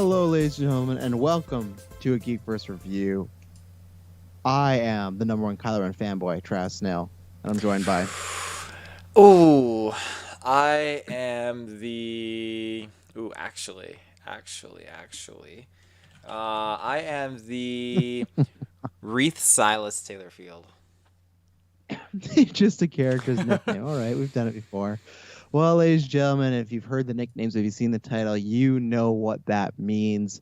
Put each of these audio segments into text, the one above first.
Hello, ladies and gentlemen, and welcome to a GeekVerse review. I am the number one Kylo Ren fanboy, Travis Snail, and I'm joined by... Oh, I am the. Ooh, I am the Wreath Silas Taylorfield. Just a character's nickname. All right, we've done it before. Well, ladies and gentlemen, if you've heard the nicknames, if you've seen the title, you know what that means.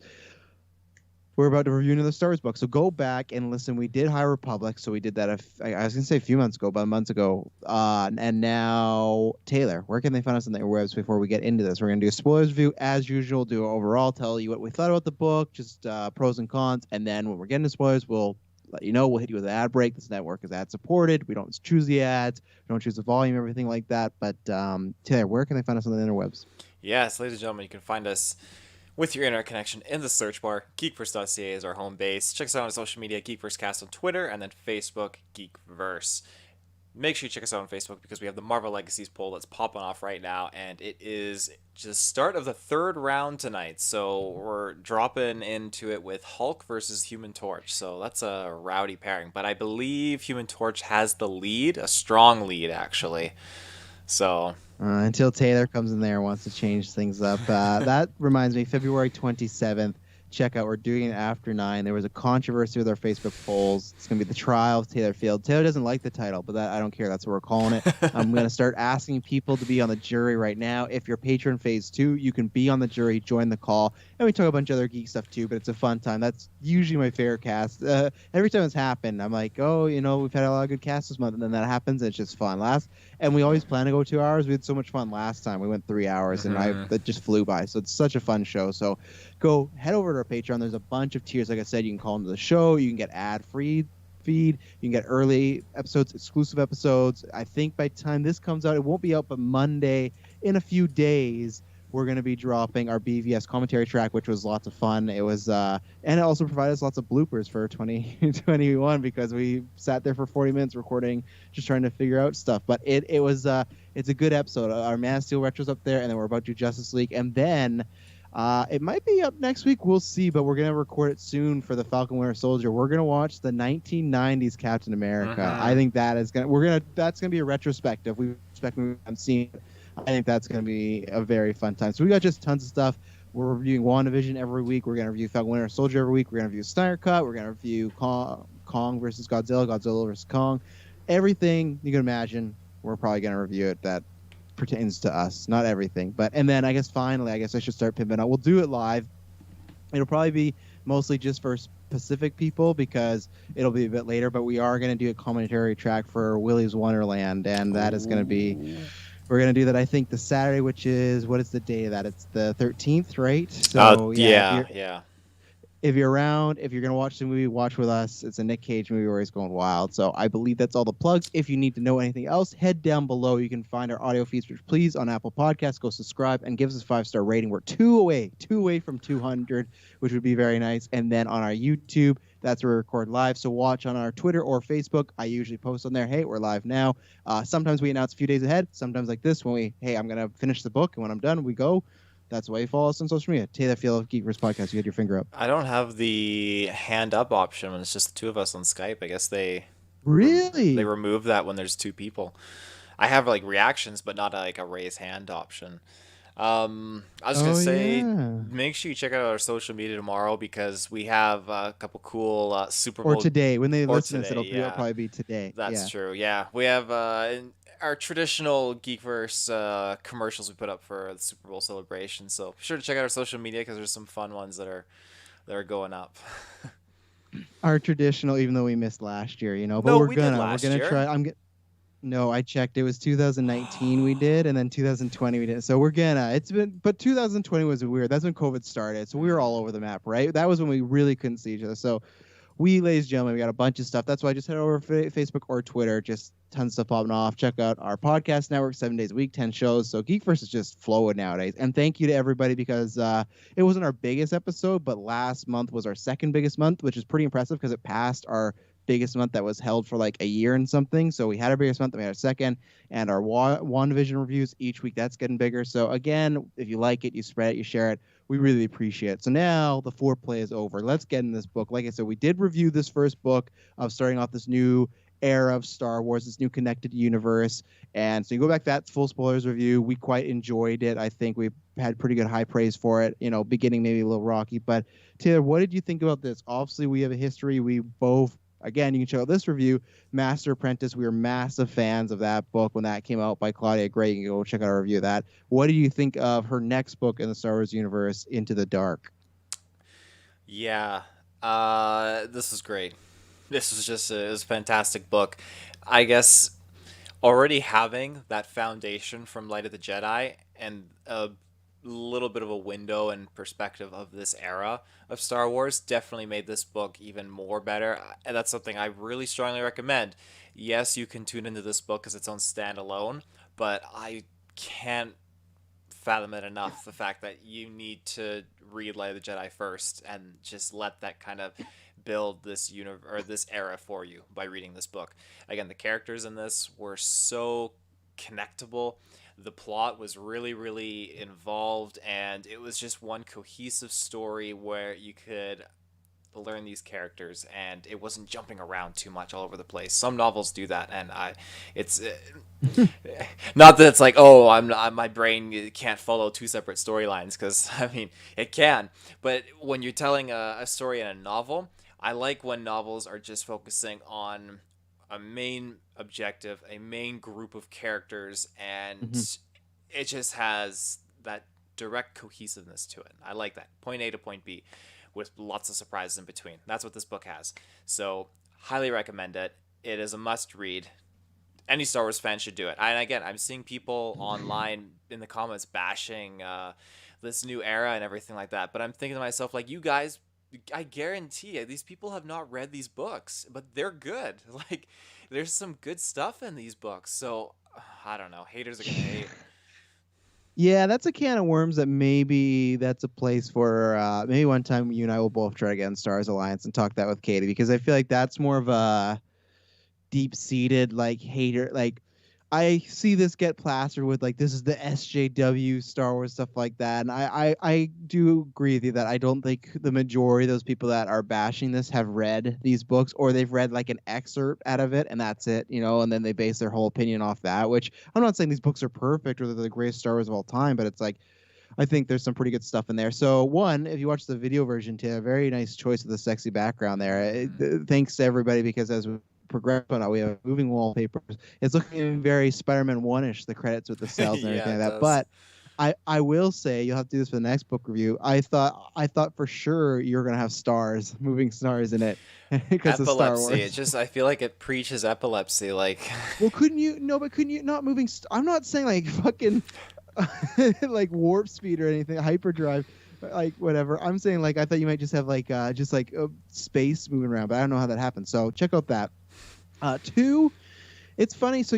We're about to review another Star Wars book, so go back and listen. We did High Republic, so we did that. I was gonna say a few months ago, but months ago. And now Taylor, where can they find us on the interwebs before we get into this? We're gonna do a spoilers review as usual. Do overall, tell you what we thought about the book, just pros and cons, and then when we're getting to spoilers, we'll let you know. We'll hit you with an ad break. This network is ad supported. We don't choose the ads. We don't choose the volume, everything like that. But Taylor, where can they find us on the interwebs? Yes, ladies and gentlemen, you can find us with your internet connection in the search bar. GeekVerse.ca is our home base. Check us out on social media, GeekVerseCast on Twitter, and then Facebook, GeekVerse. Make sure you check us out on Facebook because we have the Marvel Legacies poll that's popping off right now, and it is just start of the third round tonight. So we're dropping into it with Hulk versus Human Torch. So that's a rowdy pairing, but I believe Human Torch has the lead, a strong lead actually. So Until Taylor comes in there and wants to change things up. That reminds me, February 27th. Check out, we're doing it after 9. There was a controversy with our Facebook polls. It's going to be the trial of Taylor Field. Taylor doesn't like the title, but I don't care. That's what we're calling it. I'm going to start asking people to be on the jury right now. If you're patron phase 2, you can be on the jury, join the call. And we talk a bunch of other geek stuff too, but it's a fun time. That's usually my favorite cast. Every time it's happened, I'm like, oh, we've had a lot of good casts this month. And then that happens, and it's just fun. And we always plan to go 2 hours. We had so much fun last time. We went 3 hours, and that just flew by. So it's such a fun show. So go head over to our Patreon. There's a bunch of tiers. Like I said, you can call into the show. You can get ad-free feed. You can get early episodes, exclusive episodes. I think by the time this comes out, it won't be out, but Monday, in a few days, we're going to be dropping our BVS commentary track, which was lots of fun. It was, and it also provided us lots of bloopers for 2021 because we sat there for 40 minutes recording, just trying to figure out stuff. But it was, it's a good episode. Our Man of Steel retro's up there, and then we're about to do Justice League, and then it might be up next week. We'll see, but we're going to record it soon for the Falcon Winter Soldier. We're going to watch the 1990s Captain America. I think that is that's going to be a retrospective. We expect we haven't seen it. I think that's going to be a very fun time. So we got just tons of stuff. We're reviewing WandaVision every week. We're going to review Falcon Winter Soldier every week. We're going to review Snyder Cut. We're going to review Kong versus Godzilla, Godzilla versus Kong. Everything you can imagine, we're probably going to review it that pertains to us. Not everything. And then I guess finally, I should start pimping out. We'll do it live. It'll probably be mostly just for Pacific people because it'll be a bit later, but we are going to do a commentary track for Willy's Wonderland, and that is going to be... We're going to do that, I think, the Saturday, which is... What is the day of that? It's the 13th, right? So yeah. If you're around, if you're going to watch the movie, watch with us. It's a Nick Cage movie where he's going wild. So I believe that's all the plugs. If you need to know anything else, head down below. You can find our audio feeds, which please, on Apple Podcasts. Go subscribe and give us a 5-star rating. We're two away from 200, which would be very nice. And then on our YouTube, that's where we record live. So watch on our Twitter or Facebook. I usually post on there, hey, we're live now. Sometimes we announce a few days ahead. Sometimes like this, when I'm going to finish the book. And when I'm done, we go. That's why you follow us on social media. Taylor Field of GeekVerse Podcast. You had your finger up. I don't have the hand up option when it's just the two of us on Skype. I guess they Really? they remove that when there's two people. I have like reactions, but not like a raise hand option. I was gonna say, make sure you check out our social media tomorrow because we have a couple cool Super Bowl. Or today, when they listen to this, it'll probably be today. That's true. Yeah, we have our traditional Geekverse commercials we put up for the Super Bowl celebration. So be sure to check out our social media because there's some fun ones that are going up. Our traditional, even though we missed last year, but no, we're we gonna did try. No, I checked. It was 2019 we did, and then 2020 we did. So we're gonna. But 2020 was weird. That's when COVID started. So we were all over the map, right? That was when we really couldn't see each other. So ladies and gentlemen, we got a bunch of stuff. That's why I just head over to Facebook or Twitter. Just tons of stuff popping off. Check out our podcast network, 7 days a week, 10 shows. So GeekVerse is just flowing nowadays. And thank you to everybody because it wasn't our biggest episode, but last month was our second biggest month, which is pretty impressive because it passed our biggest month that was held for like a year and something. So we had our biggest month, then we had our second, and our WandaVision reviews each week. That's getting bigger. So again, if you like it, you spread it, you share it. We really appreciate it. So now the foreplay is over. Let's get in this book. Like I said, we did review this first book of starting off this new era of Star Wars, this new connected universe. And so you go back to that full spoilers review. We quite enjoyed it. I think we had pretty good high praise for it. You know, beginning maybe a little rocky. But Taylor, what did you think about this? Obviously, we have a history. We both, again, you can check out this review, Master Apprentice. We were massive fans of that book when that came out by Claudia Gray. You can go check out our review of that. What do you think of her next book in the Star Wars universe, Into the Dark? Yeah, this was great. This was just it was a fantastic book. I guess already having that foundation from Light of the Jedi and a little bit of a window and perspective of this era of Star Wars definitely made this book even more better. And that's something I really strongly recommend. Yes, you can tune into this book as its own standalone, but I can't fathom it enough the fact that you need to read Light of the Jedi first and just let that kind of build this universe or this era for you by reading this book. Again, the characters in this were so connectable. The plot was really, really involved, and it was just one cohesive story where you could learn these characters and it wasn't jumping around too much all over the place. Some novels do that, and it's not that it's like, oh, my brain can't follow two separate storylines, because I mean it can, but when you're telling a story in a novel, I like when novels are just focusing on a main objective, a main group of characters, and Mm-hmm. it just has that direct cohesiveness to it. I like that. Point A to point B with lots of surprises in between. That's what this book has. So, highly recommend it. It is a must read. Any Star Wars fan should do it. And again, I'm seeing people online in the comments bashing this new era and everything like that. But I'm thinking to myself, like, you guys, I guarantee you, these people have not read these books, but they're good. Like, there's some good stuff in these books. So, I don't know. Haters are going to hate. Yeah, that's a can of worms that maybe that's a place for maybe one time you and I will both try to get on Stars Alliance and talk that with Katie, because I feel like that's more of a deep seated like hater. Like I see this get plastered with like this is the SJW Star Wars stuff like that, and I do agree with you that I don't think the majority of those people that are bashing this have read these books, or they've read like an excerpt out of it and that's it, you know, and then they base their whole opinion off that. Which I'm not saying these books are perfect or they're the greatest Star Wars of all time, but it's like I think there's some pretty good stuff in there. So one, if you watch the video version, too, a very nice choice of the sexy background there. Thanks to everybody, because as we progress on it, we have moving wallpapers. It's looking very Spider-Man 1-ish, the credits with the cells and Yeah, everything it like that. does. But I will say, you'll have to do this for the next book review. I thought for sure you were gonna have stars, moving stars in it, because of Star Epilepsy. It Wars. just, I feel like it preaches epilepsy. Like, Well, couldn't you? No, but couldn't you not moving? I'm not saying like fucking like warp speed or anything, hyperdrive, like whatever. I'm saying like I thought you might just have like space moving around, but I don't know how that happens. So check out that. Two, it's funny. So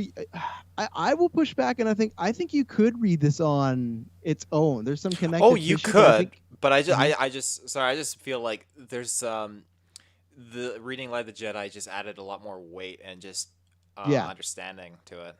I will push back, and I think you could read this on its own. There's some oh, connective you tissue, but I could, think. but I just, Mhm. sorry, I just feel like there's the reading Light of the Jedi just added a lot more weight and just Yeah. understanding to it.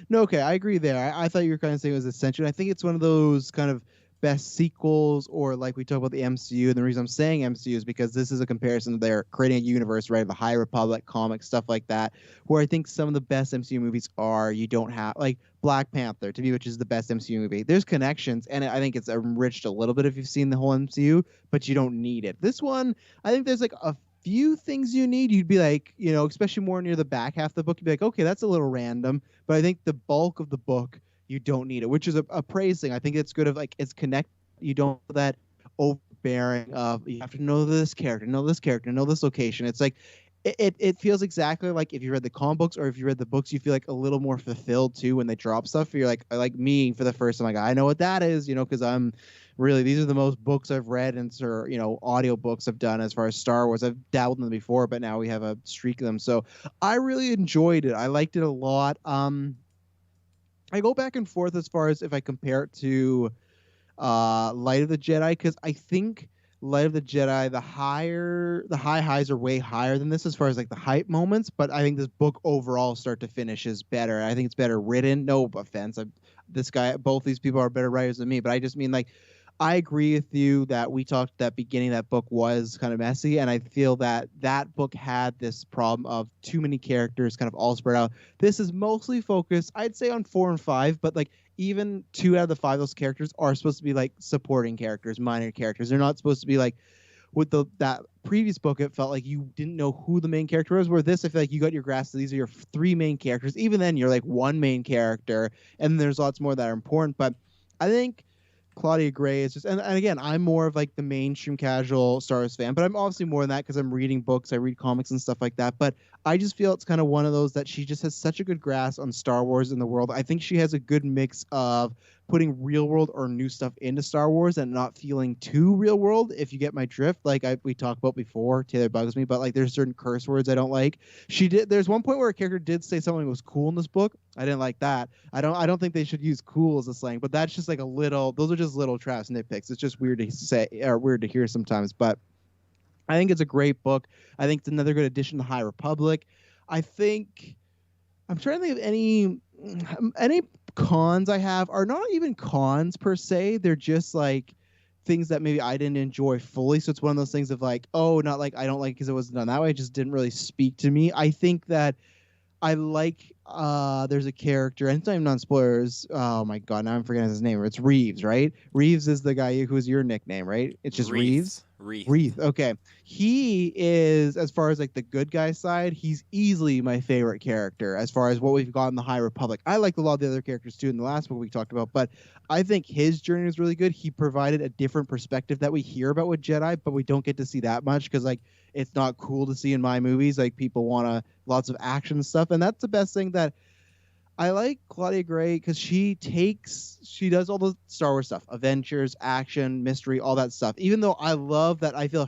No, okay, I agree there. I thought you were kind of saying it was essential. I think it's one of those kind of best sequels, or like we talk about the MCU. And the reason I'm saying MCU is because this is a comparison. They're creating a universe, right? The High Republic comics, stuff like that, where I think some of the best MCU movies are. You don't have like Black Panther to me, which is the best MCU movie. There's connections, and I think it's enriched a little bit if you've seen the whole MCU, but you don't need it. This one, I think there's like a few things you need. You'd be like, you know, especially more near the back half of the book, you'd be like, okay, that's a little random. But I think the bulk of the book, you don't need it, which is a praise thing. I think it's good of like it's connect. You don't have that overbearing of you have to know this character, know this character, know this location. It's like it feels exactly like if you read the comic books, or if you read the books, you feel like a little more fulfilled too when they drop stuff. You're like me for the first time, like I know what that is, you know, because I'm really these are the most books I've read and or you know audio books I've done as far as Star Wars. I've dabbled in them before, but now we have a streak of them. So I really enjoyed it. I liked it a lot. I go back and forth as far as if I compare it to Light of the Jedi, because I think Light of the Jedi, the high highs are way higher than this as far as like the hype moments, but I think this book overall start to finish is better. I think it's better written. No offense. This guy, both these people are better writers than me, but I just mean like I agree with you that we talked at that beginning that book was kind of messy, and I feel that that book had this problem of too many characters kind of all spread out. This is mostly focused, I'd say, on 4 and 5, but like even 2 out of the 5 of those characters are supposed to be like supporting characters, minor characters. They're not supposed to be like with the that previous book. It felt like you didn't know who the main character was. Where this, I feel like you got your grasp. These are your 3 main characters. Even then, you're like one main character, and there's lots more that are important. But I think Claudia Gray is just, and again, I'm more of like the mainstream casual Star Wars fan, but I'm obviously more than that because I'm reading books, I read comics and stuff like that. But I just feel it's kind of one of those that she just has such a good grasp on Star Wars in the world. I think she has a good mix of putting real world or new stuff into Star Wars and not feeling too real world, if you get my drift. Like we talked about before, Taylor bugs me, but like there's certain curse words I don't like. There's one point where a character did say something that was cool in this book. I didn't like that. I don't think they should use cool as a slang, but that's just like those are just little trash nitpicks. It's just weird to say or weird to hear sometimes, but I think it's a great book. I think it's another good addition to High Republic. I think I'm trying to think of any cons I have are not even cons per se. They're just like things that maybe I didn't enjoy fully. So it's one of those things of like, oh, not like I don't like it because it wasn't done that way. It just didn't really speak to me. I think that I like there's a character, and it's not even non spoilers. Oh my god, now I'm forgetting his name. It's Reeves, right? Reeves is the guy who's your nickname, right? It's just Reeves. Reeves. Okay. He is, as far as like the good guy side, he's easily my favorite character as far as what we've got in the High Republic. I like a lot of the other characters too in the last book we talked about, but I think his journey was really good. He provided a different perspective that we hear about with Jedi, but we don't get to see that much because like it's not cool to see in my movies. Like people want lots of action stuff, and that's the best thing that I like Claudia Gray because she does all the Star Wars stuff, adventures, action, mystery, all that stuff. Even though I love that, I feel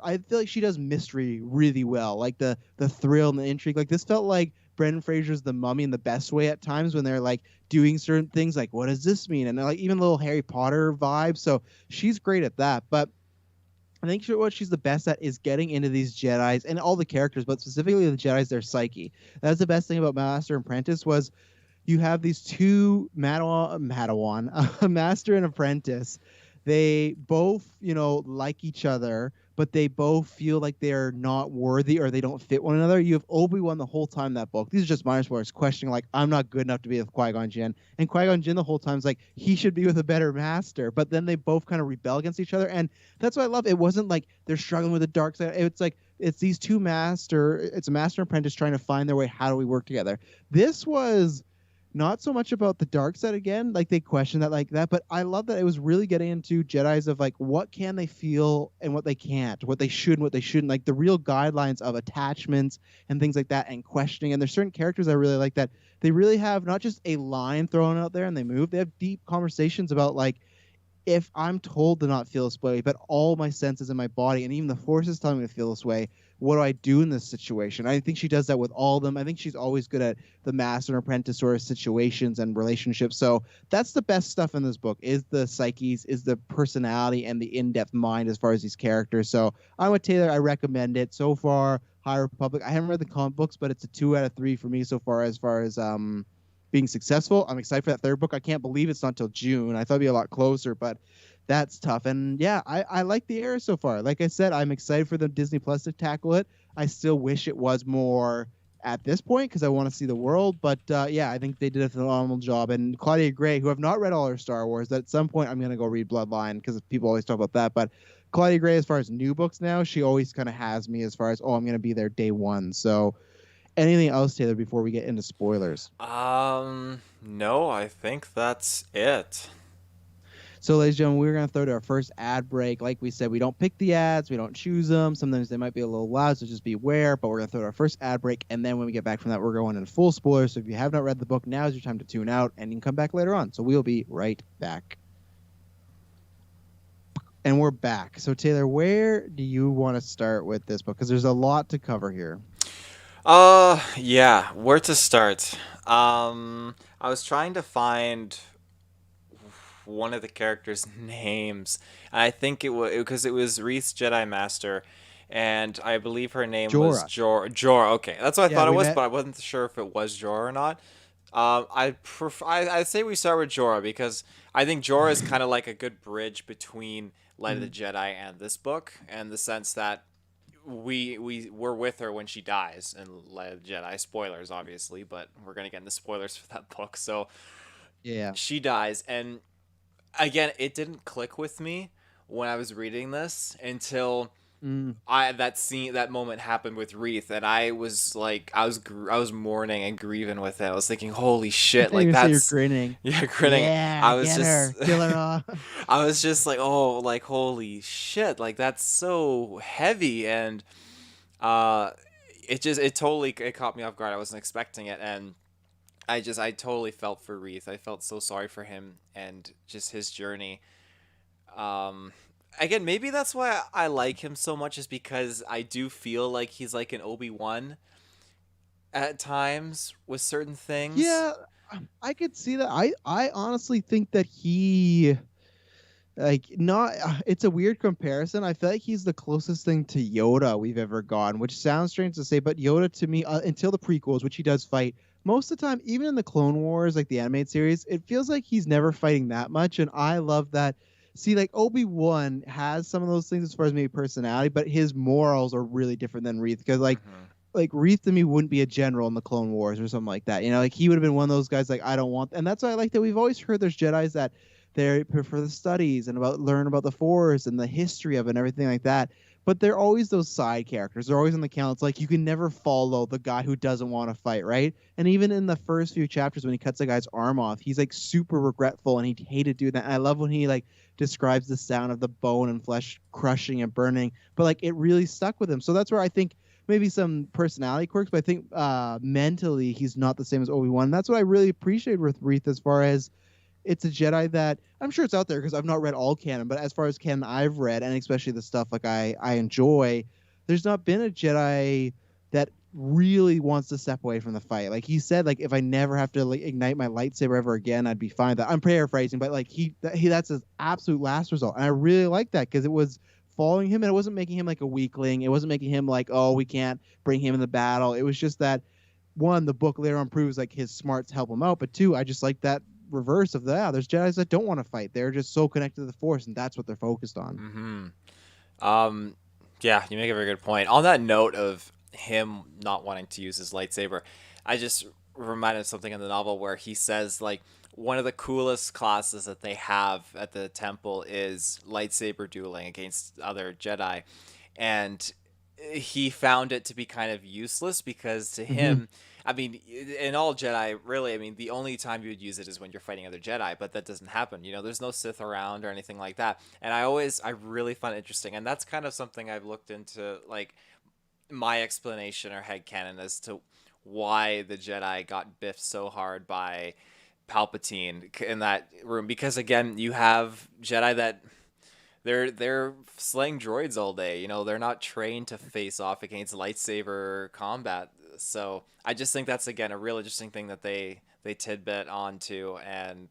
like she does mystery really well, like the thrill and the intrigue. Like this felt like Brendan Fraser's The Mummy in the best way at times when they're like doing certain things, like what does this mean, and like even little Harry Potter vibes. So she's great at that, but I think what she's the best at is getting into these Jedis and all the characters, but specifically the Jedis, their psyche. That's the best thing about Master and Apprentice was you have these two a master and apprentice. They both, like each other, but they both feel like they're not worthy or they don't fit one another. You have Obi-Wan the whole time in that book. These are just minor spoilers, questioning like, I'm not good enough to be with Qui-Gon Jinn. And Qui-Gon Jinn the whole time is like, he should be with a better master. But then they both kind of rebel against each other. And that's what I love. It wasn't like they're struggling with the dark side. It's like, it's these two it's a master and apprentice trying to find their way. How do we work together? This was not so much about the dark side again, like they question that like that, but I love that it was really getting into Jedis of like what can they feel and what they can't, what they should and what they shouldn't, like the real guidelines of attachments and things like that, and questioning. And there's certain characters I really like that they really have not just a line thrown out there and they move, they have deep conversations about like, if I'm told to not feel this way, but all my senses in my body and even the Force is telling me to feel this way, what do I do in this situation? I think she does that with all of them. I think she's always good at the master and apprentice sort of situations and relationships. So that's the best stuff in this book, is the psyches, is the personality and the in-depth mind as far as these characters. So I'm with Taylor. I recommend it. So far, High Republic. I haven't read the comic books, but it's a 2 out of 3 for me so far as being successful. I'm excited for that third book. I can't believe it's not until June. I thought it'd be a lot closer, but that's tough. And yeah, I like the era so far. Like I said, I'm excited for the Disney Plus to tackle it. I still wish it was more at this point because I want to see the world. But yeah, I think they did a phenomenal job. And Claudia Gray, who have not read all her Star Wars, that at some point I'm going to go read Bloodline because people always talk about that. But Claudia Gray, as far as new books now, she always kind of has me as far as, I'm going to be there day one. So anything else, Taylor, before we get into spoilers? No, I think that's it. So, ladies and gentlemen, we're going to throw to our first ad break. Like we said, we don't pick the ads. We don't choose them. Sometimes they might be a little loud, so just beware. But we're going to throw to our first ad break. And then when we get back from that, we're going into full spoilers. So if you have not read the book, now is your time to tune out. And you can come back later on. So we'll be right back. And we're back. So, Taylor, where do you want to start with this book? Because there's a lot to cover here. Yeah, where to start? I was trying to find one of the characters' names. And I think it was because it was Reese Jedi Master, and I believe her name was Jorah. Jorah. Okay, that's what I Yeah, thought it we was, met. but I wasn't sure if it was Jorah or not. I say we start with Jorah because I think Jorah is kind of like a good bridge between Light of the Mm. Jedi and this book, and the sense that we're with her when she dies in Light of the Jedi. Spoilers, obviously, but we're gonna get into spoilers for that book. So Yeah. she dies, and again, it didn't click with me when I was reading this until Mm. that moment happened with Wreath, and I was like, I was mourning and grieving with it. I was thinking, holy I shit, thought you like were gonna say you're that's grinning. yeah, grinning. Yeah, I was get her, just kill her off. I was just like, oh, like holy shit, like that's so heavy, and uh, it totally it caught me off guard. I wasn't expecting it, and I totally felt for Wreath. I felt so sorry for him and just his journey. Um, Again, maybe that's why I like him so much, is because I do feel like he's like an Obi-Wan at times with certain things. Yeah, I could see that. I honestly think that he like not. It's a weird comparison. I feel like he's the closest thing to Yoda we've ever gone, which sounds strange to say, but Yoda to me, until the prequels, which he does fight most of the time, even in the Clone Wars, like the animated series, it feels like he's never fighting that much, and I love that. See, like Obi-Wan has some of those things as far as maybe personality, but his morals are really different than Reith because Hmm. like Reith to me wouldn't be a general in the Clone Wars or something like that. You know, like he would have been one of those guys like I don't want, and that's why I like that we've always heard there's Jedi's that they prefer the studies and about learn about the Force and the history of it and everything like that. But they're always those side characters. They're always on the count. It's like you can never follow the guy who doesn't want to fight, right? And even in the first few chapters when he cuts a guy's arm off, he's like super regretful and he hated doing that. And I love when he like describes the sound of the bone and flesh crushing and burning. But like it really stuck with him. So that's where I think maybe some personality quirks, but I think mentally he's not the same as Obi-Wan. That's what I really appreciate with Reith as far as it's a Jedi that I'm sure it's out there because I've not read all canon, but as far as canon I've read, and especially the stuff like I enjoy, there's not been a Jedi that really wants to step away from the fight. Like he said, like if I never have to like ignite my lightsaber ever again, I'd be fine. That I'm paraphrasing, but like that's his absolute last result, and I really like that because it was following him and it wasn't making him like a weakling. It wasn't making him like, oh, we can't bring him in the battle. It was just that one, the book later on proves like his smarts help him out, but two, I just like that reverse of that. Yeah, there's Jedi's that don't want to fight. They're just so connected to the Force, and that's what they're focused on. Um, yeah, you make a very good point. On that note of him not wanting to use his lightsaber, I just reminded of something in the novel where he says like one of the coolest classes that they have at the temple is lightsaber dueling against other Jedi, and he found it to be kind of useless because to Mm-hmm. him, I mean, in all Jedi, really, I mean, the only time you would use it is when you're fighting other Jedi, but that doesn't happen. You know, there's no Sith around or anything like that. And I really find it interesting. And that's kind of something I've looked into, like, my explanation or headcanon as to why the Jedi got biffed so hard by Palpatine in that room. Because, again, you have Jedi that they're slaying droids all day. You know, they're not trained to face off against lightsaber combat. So I just think that's again a real interesting thing that they tidbit onto, and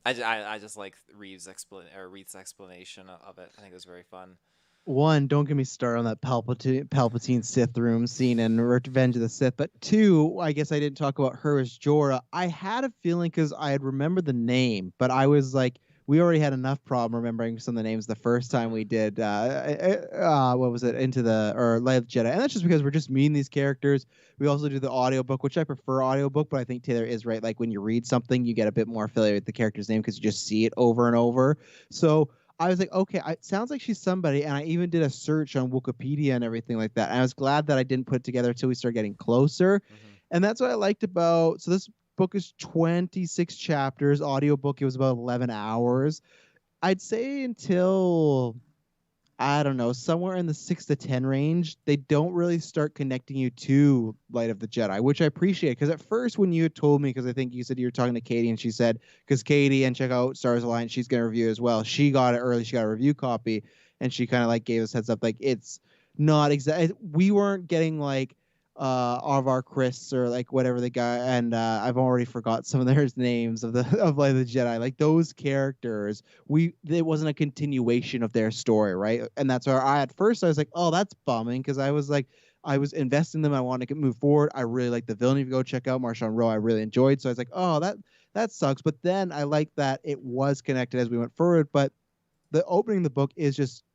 I just like Reed's explanation of it. I think it was very fun. One, don't get me started on that Palpatine Sith room scene in Revenge of the Sith. But two, I guess I didn't talk about her as Jorah. I had a feeling because I had remembered the name, but I was like, we already had enough problem remembering some of the names the first time we did what was it, Into the or Light of the Jedi. And that's just because we're just meeting these characters. We also do the audiobook, which I prefer audiobook, but I think Taylor is right. Like when you read something, you get a bit more familiar with the character's name because you just see it over and over. So I was like, okay, it sounds like she's somebody, and I even did a search on Wikipedia and everything like that. And I was glad that I didn't put it together until we started getting closer. Mm-hmm. And that's what I liked about. So this book is 26 chapters. Audiobook, it was about 11 hours. I'd say until I don't know, somewhere in the 6 to 10 range, they don't really start connecting you to Light of the Jedi, which I appreciate. Because at first, when you had told me, because I think you said you were talking to Katie, and she said, because Katie and check out Stars Alliance, she's going to review as well. She got it early, she got a review copy, and she kind of like gave us heads up, like it's not exactly. We weren't getting like Arvar Chris or like whatever the guy, and I've already forgot some of their names of the of like the Jedi. Like those characters, it wasn't a continuation of their story, right? And that's where at first I was like, oh, that's bumming because I was like. I was investing in them. I wanted to move forward. I really like the villain. If you go check out Marshawn Rowe, I really enjoyed. So I was like, oh, that sucks. But then I like that it was connected as we went forward. But the opening of the book is just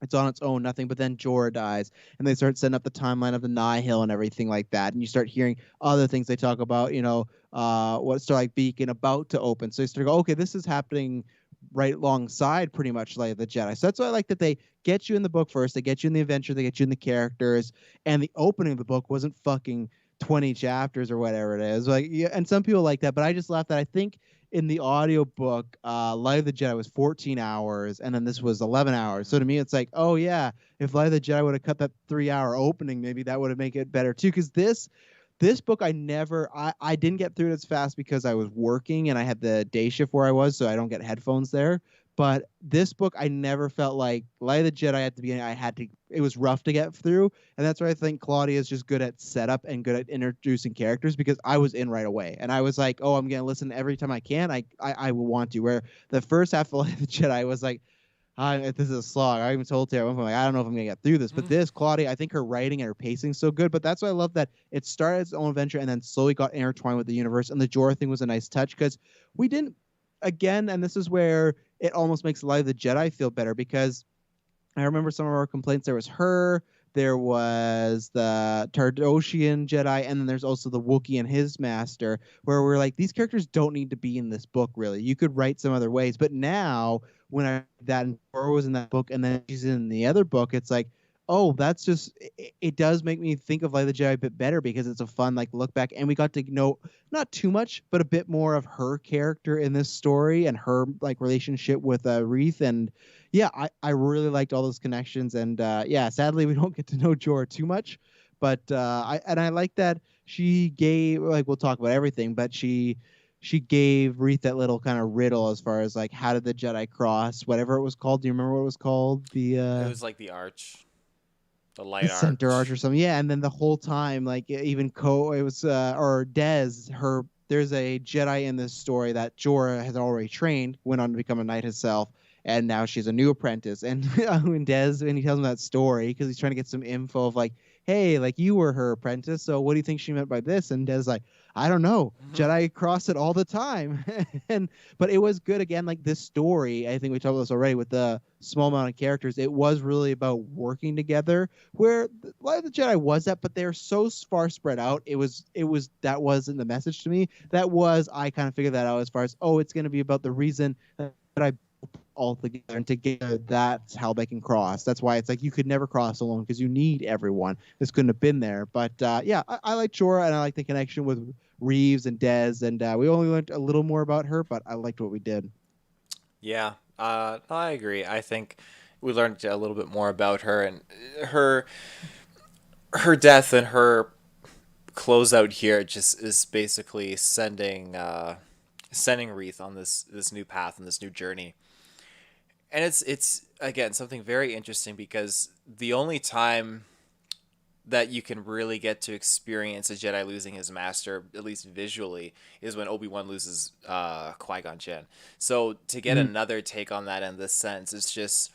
it's on its own, nothing. But then Jorah dies, and they start setting up the timeline of the Nihil and everything like that. And you start hearing other things they talk about, what Starlight Beacon about to open. So you start to go, okay, this is happening right alongside pretty much like the Jedi. So that's why I like that they get you in the book first, they get you in the adventure, they get you in the characters, and the opening of the book wasn't fucking 20 chapters or whatever it is. Like, yeah, and some people like that, but I just laughed that I think in the audiobook, Light of the Jedi was 14 hours, and then this was 11 hours. So to me, it's like, oh yeah, if Light of the Jedi would have cut that 3 hour opening, maybe that would have made it better too. Because this book, I didn't get through it as fast because I was working and I had the day shift where I was, so I don't get headphones there. But this book, I never felt like Light of the Jedi at the beginning. It was rough to get through. And that's why I think Claudia is just good at setup and good at introducing characters because I was in right away. And I was like, oh, I'm going to listen every time I can. I will want to. Where the first half of Light of the Jedi, I was like, this is a slog. I even told Tara at one point, like, I don't know if I'm going to get through this. But this, Claudia, I think her writing and her pacing so good. But that's why I love that it started its own adventure and then slowly got intertwined with the universe. And the Jorah thing was a nice touch because we didn't, again, and this is where it almost makes Light of the Jedi feel better because I remember some of our complaints. There was her, there was the Tardoshian Jedi, and then there's also the Wookiee and his master, where we're like, these characters don't need to be in this book, really. You could write some other ways. But now, when that Dora was in that book, and then she's in the other book, it's like, oh, that's just it does make me think of Light of the Jedi a bit better because it's a fun like look back, and we got to know not too much, but a bit more of her character in this story and her like relationship with Reith, and yeah, I really liked all those connections, and yeah, sadly we don't get to know Jorah too much, but I like that she gave like we'll talk about everything, but she gave Reith that little kind of riddle as far as like how did the Jedi cross whatever it was called. Do you remember what it was called? It was like the arch, the light center arch arch. or something. Yeah, and then the whole time, like even it was or Dez, her. There's a Jedi in this story that Jorah has already trained, went on to become a knight herself, and now she's a new apprentice. And when he tells him that story, because he's trying to get some info of like, hey, like you were her apprentice, so what do you think she meant by this? And Dez like, I don't know. Jedi cross it all the time. But it was good again, like this story, I think we talked about this already with the small amount of characters. It was really about working together, where Light of the Jedi was that, but they're so far spread out. It was that wasn't the message to me. That was I kind of figured that out as far as it's going to be about the reason that I all together, and together that's how they can cross. That's why it's like you could never cross alone because you need everyone. This couldn't have been there. But yeah, I like Jorah, and I like the connection with Reeves and Dez, and we only learned a little more about her, but I liked what we did. Yeah, I agree. I think we learned a little bit more about her and her her death and her closeout here just is basically sending Reith on this new path and this new journey. And it's again something very interesting because the only time that you can really get to experience a Jedi losing his master, at least visually, is when Obi-Wan loses Qui-Gon Jinn. So to get another take on that in this sense, it's just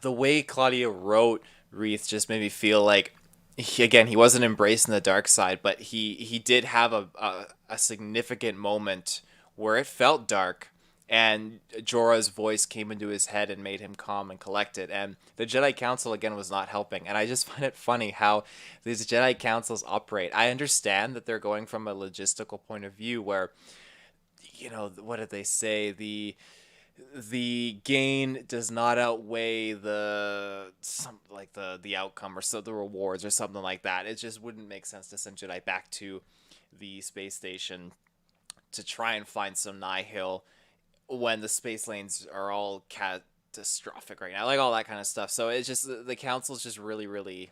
the way Claudia wrote Reith just made me feel like he wasn't embracing the dark side, but he did have a significant moment where it felt dark, and Jorah's voice came into his head and made him calm and collected. And the Jedi Council again was not helping. And I just find it funny how these Jedi Councils operate. I understand that they're going from a logistical point of view where, what did they say? The gain does not outweigh the outcome or so the rewards or something like that. It just wouldn't make sense to send Jedi back to the space station to try and find some Nihil when the space lanes are all catastrophic right now, like all that kind of stuff. So it's just the council's just really, really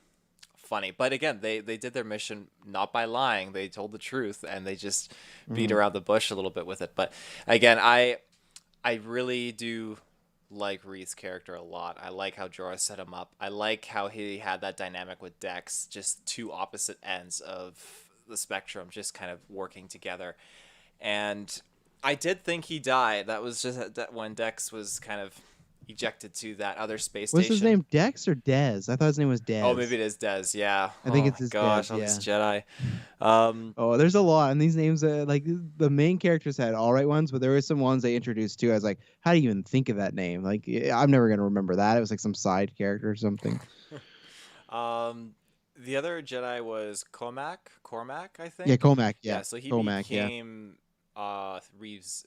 funny. But again, they did their mission not by lying. They told the truth, and they just beat around the bush a little bit with it. But again, I really do like Reed's character a lot. I like how Jorah set him up. I like how he had that dynamic with Dex, just two opposite ends of the spectrum, just kind of working together. And I did think he died. That was just that when Dex was kind of ejected to that other space What's his station. name? Dex or Dez? I thought his name was Oh, Dez. maybe it is Dez. Yeah. I think Oh it's my his Dez. gosh, all these Yeah. Jedi. Oh, there's a lot, and these names, like the main characters had all right ones, but there were some ones they introduced too. I was like, how do you even think of that name? Like, I'm never gonna remember that. It was like some side character or something. um, the other Jedi was Cormac, I Yeah, think. Comac. Yeah, Yeah, so he Comac. Yeah. became Reeves.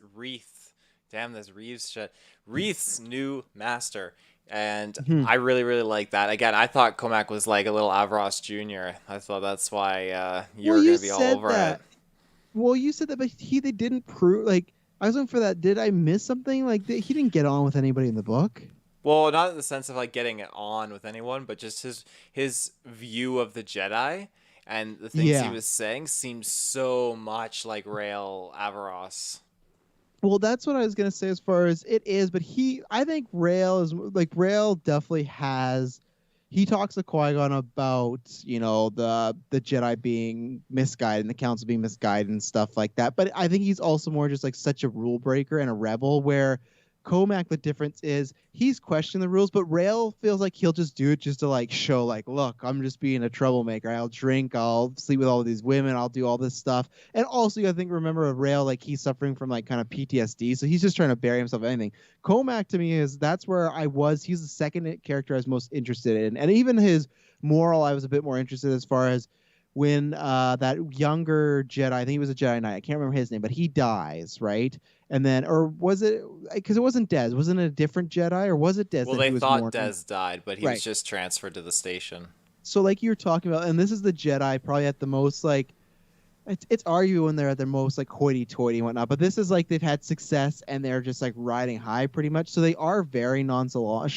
Damn, this Reeves shit. Reeth's new master. And Hmm. I really, really like that. Again, I thought Comac was like a little Avros Jr. I thought that's why you Well, were you going to be all said over it. that. Well, you said that, but they didn't prove. Like, I was looking for that. Did I miss something? Like, he didn't get on with anybody in the book. Well, not in the sense of like getting it on with anyone, but just his view of the Jedi and the things he Yeah. was saying seems so much like Rael Averos. Well, that's what I was gonna say as far as it is, but I think Rail definitely has. He talks to Qui-Gon about the Jedi being misguided and the Council being misguided and stuff like that. But I think he's also more just like such a rule breaker and a rebel. Where Comac, the difference is he's questioning the rules, but Rail feels like he'll just do it just to like show like, look, I'm just being a troublemaker. I'll drink, I'll sleep with all these women, I'll do all this stuff. And also, I think remember Rail, like he's suffering from like kind of PTSD, so he's just trying to bury himself in anything. Comac to me that's where I was. He's the second character I was most interested in, and even his moral I was a bit more interested as far as when that younger Jedi, I think he was a Jedi Knight, I can't remember his name, but he dies, right? And then, or was it because it wasn't Dez? Wasn't it a different Jedi, or was it Dez? Well, That they he was thought more Dez died, but he was right. just transferred to the station. So, like you were talking about, and this is the Jedi probably at the most like it's arguable when they're at their most like hoity-toity and whatnot, but this is like they've had success and they're just like riding high pretty much, so they are very nonchalant.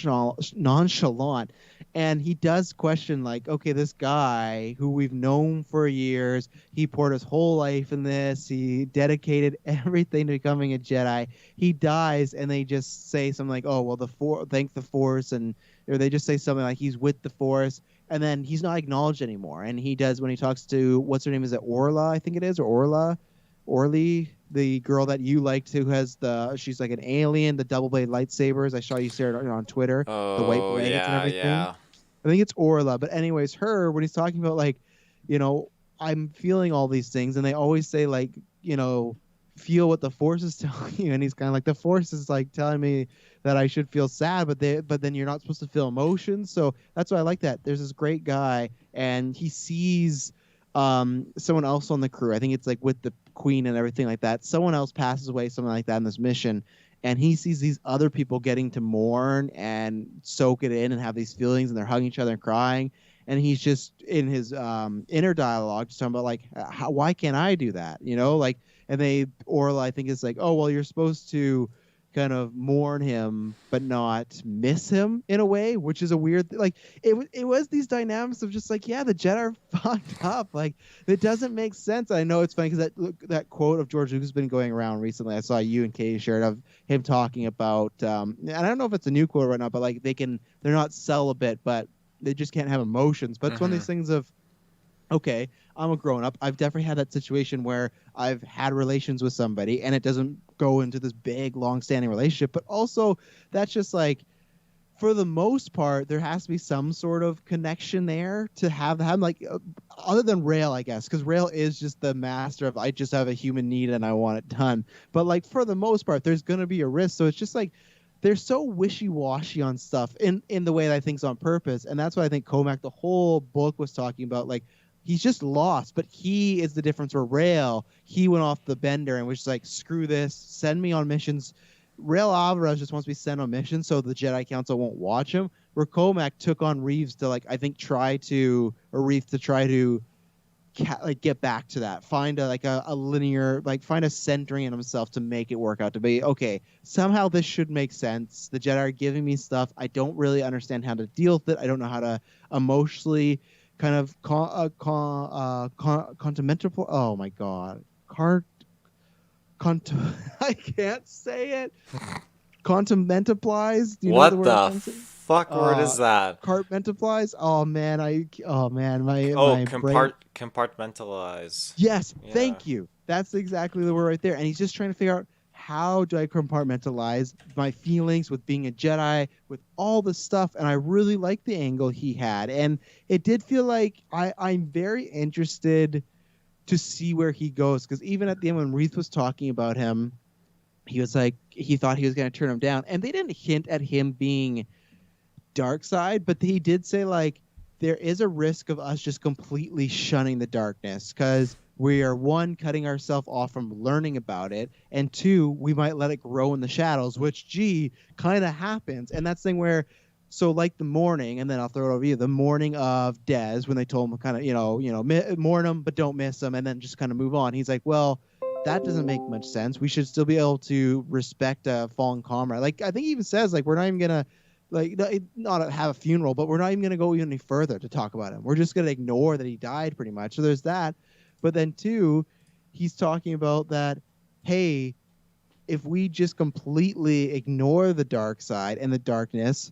And he does question like, okay, this guy who we've known for years, he poured his whole life in this, he dedicated everything to becoming a Jedi, he dies, and they just say something like, oh well, thank the Force, and or they just say something like he's with the Force, and then he's not acknowledged anymore. And he does when he talks to, what's her name? Is it Orla? I think it is, or Orly, the girl that you liked, who has she's like an alien, the double blade lightsabers. I saw you share it on Twitter, the white Oh, blankets and yeah, everything. yeah. I think it's Orla, but anyways, her, when he's talking about like, I'm feeling all these things, and they always say like, feel what the Force is telling you, and he's kind of like, the Force is like telling me that I should feel sad, but then you're not supposed to feel emotions. So that's why I like that. There's this great guy, and he sees someone else on the crew. I think it's like with the Queen and everything like that. Someone else passes away, something like that in this mission, and he sees these other people getting to mourn and soak it in and have these feelings, and they're hugging each other and crying. And he's just in his inner dialogue, just talking about like, why can't I do that? Like, and Orla, I think, is like, oh well, you're supposed to kind of mourn him but not miss him in a way, which is a weird like it was these dynamics of just like, yeah, the Jedi are fucked up, like it doesn't make sense. I know it's funny because that quote of George Lucas has been going around recently. I saw you and Katie shared of him talking about and I don't know if it's a new quote right now, but like they're not celibate, but they just can't have emotions. But it's one of these things of, okay, I'm a grown up. I've definitely had that situation where I've had relations with somebody and it doesn't go into this big, long-standing relationship. But also, that's just like, for the most part, there has to be some sort of connection there to have like, other than Rail, I guess, because Rail is just the master of, I just have a human need and I want it done. But like, for the most part, there's going to be a risk. So it's just like, they're so wishy-washy on stuff in the way that I think's on purpose. And that's what I think Comac, the whole book, was talking about. Like, he's just lost, but he is the difference. Where Rail, he went off the bender and was just like, screw this, send me on missions. Rail Alvarez just wants to be sent on missions so the Jedi Council won't watch him. Where Comac took on Reeves to like, I think, try to like get back to that, find a linear, like find a centering in himself to make it work out to be okay. Somehow this should make sense. The Jedi are giving me stuff. I don't really understand how to deal with it. I don't know how to emotionally kind of contemplate. Oh my god, I can't say it. Contementiplies. Do you know the What word I'm the trying to say? fuck word is that? Compartmentalize. Oh man, Oh, my brain. compartmentalize. Yes, Yeah. thank you. That's exactly the word right there. And he's just trying to figure out, how do I compartmentalize my feelings with being a Jedi, with all the stuff. And I really like the angle he had. And it did feel like I'm very interested to see where he goes. Because even at the end when Reith was talking about him, he was like, he thought he was going to turn him down. And they didn't hint at him being dark side, but he did say like there is a risk of us just completely shunning the darkness because we are, one, cutting ourselves off from learning about it, and two, we might let it grow in the shadows, which kind of happens. And that's the thing where, so like the morning, and then I'll throw it over you, the morning of Des, when they told him kind of, mourn him but don't miss him, and then just kind of move on. He's like, well, that doesn't make much sense. We should still be able to respect a fallen comrade. Like I think he even says like we're not even gonna like not have a funeral, but we're not even going to go any further to talk about him. We're just going to ignore that he died pretty much. So there's that. But then two, he's talking about that, hey, if we just completely ignore the dark side and the darkness,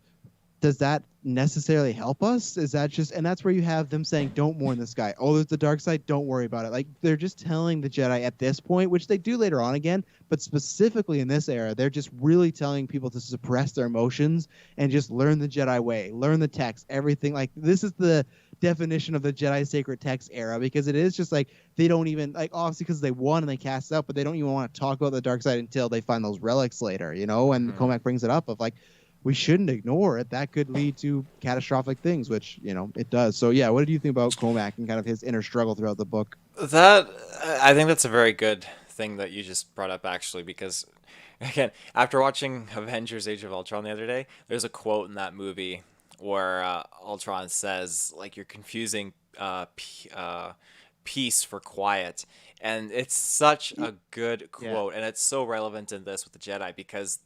does that necessarily help us? Is that just, and that's where you have them saying, don't mourn this guy. Oh, there's the dark side. Don't worry about it. Like they're just telling the Jedi at this point, which they do later on again, but specifically in this era, they're just really telling people to suppress their emotions and just learn the Jedi way, learn the text, everything. Like this is the definition of the Jedi sacred text era, because it is just like they don't even, like, obviously because they won and they cast out, but they don't even want to talk about the dark side until they find those relics later, and Comac brings it up of like, we shouldn't ignore it. That could lead to catastrophic things, which, it does. So, yeah, what did you think about Comac and kind of his inner struggle throughout the book? That I think that's a very good thing that you just brought up actually, because again, after watching Avengers Age of Ultron the other day, there's a quote in that movie where Ultron says like you're confusing peace for quiet. And it's such a good quote, and it's so relevant in this with the Jedi because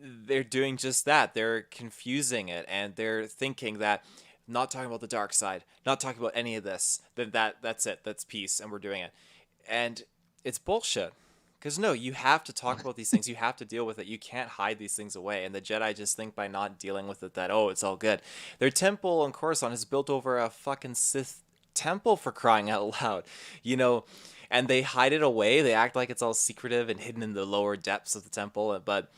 they're doing just that. They're confusing it, and they're thinking that not talking about the dark side, not talking about any of this, then that's it. That's peace, and we're doing it. And it's bullshit. Because no, you have to talk about these things. You have to deal with it. You can't hide these things away. And the Jedi just think by not dealing with it that, oh, it's all good. Their temple on Coruscant is built over a fucking Sith temple, for crying out loud. And they hide it away. They act like it's all secretive and hidden in the lower depths of the temple. But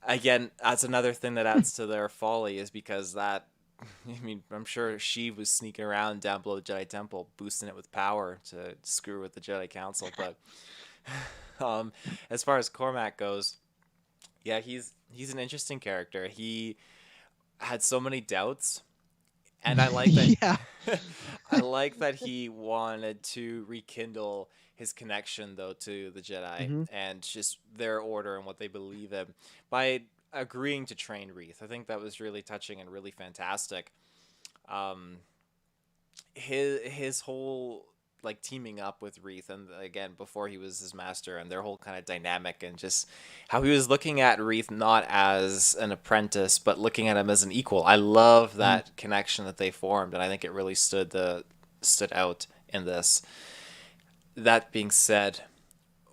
again, that's another thing that adds to their folly, is because that, I mean, I'm sure she was sneaking around down below the Jedi Temple, boosting it with power to screw with the Jedi Council. But as far as Cormac goes, yeah, he's an interesting character. He had so many doubts, and I like that. Yeah. I like that he wanted to rekindle his connection though to the Jedi and just their order and what they believe in by agreeing to train Reith. I think that was really touching and really fantastic. Um, his whole like teaming up with Reith, and again before he was his master, and their whole kind of dynamic, and just how he was looking at Reith not as an apprentice but looking at him as an equal. I love that connection that they formed, and I think it really stood out in this. That being said,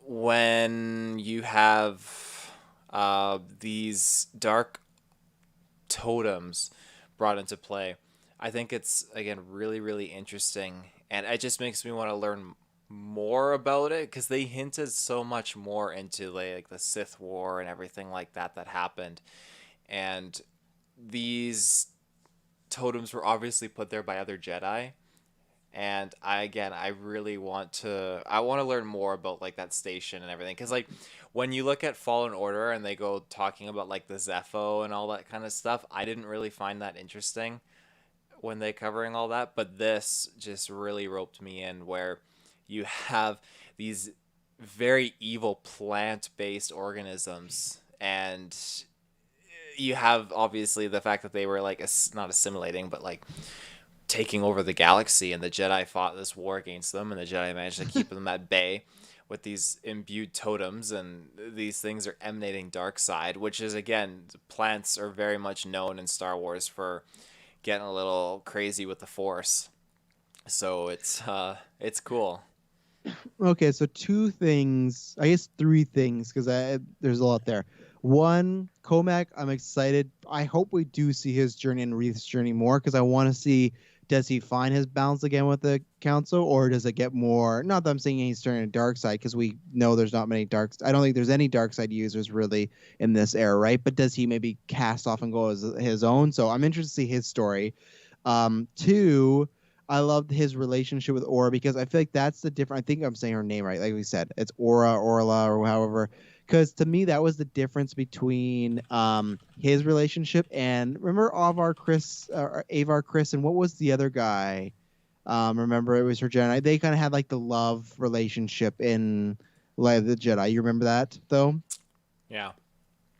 when you have these dark totems brought into play, I think it's again really really interesting, and it just makes me want to learn more about it because they hinted so much more into like the Sith War and everything like that happened, and these totems were obviously put there by other Jedi. And I really want to learn more about like that station and everything, because like when you look at Fallen Order and they go talking about like the Zepho and all that kind of stuff, I didn't really find that interesting when they covering all that, but this just really roped me in, where you have these very evil plant-based organisms, and you have obviously the fact that they were like not assimilating but like taking over the galaxy, and the Jedi fought this war against them, and the Jedi managed to keep them at bay with these imbued totems, and these things are emanating dark side, which is again, plants are very much known in Star Wars for getting a little crazy with the Force. So it's cool. Okay, so two things, I guess three things, because there's a lot there. One, Comac, I'm excited. I hope we do see his journey and Wreath's journey more because I want to see, does he find his balance again with the council, or does it get more? Not that I'm saying he's turning a dark side, because we know there's not many dark. I don't think there's any dark side users really in this era, right? But does he maybe cast off and go as his own? So I'm interested to see his story. Two, I loved his relationship with Aura because I feel like that's the different. I think I'm saying her name right, like we said, it's Aura, Orla, or however. Because to me, that was the difference between his relationship and remember Avar Chris, and what was the other guy? Remember, it was her Jedi. They kind of had like the love relationship in Light of the Jedi. You remember that though? Yeah.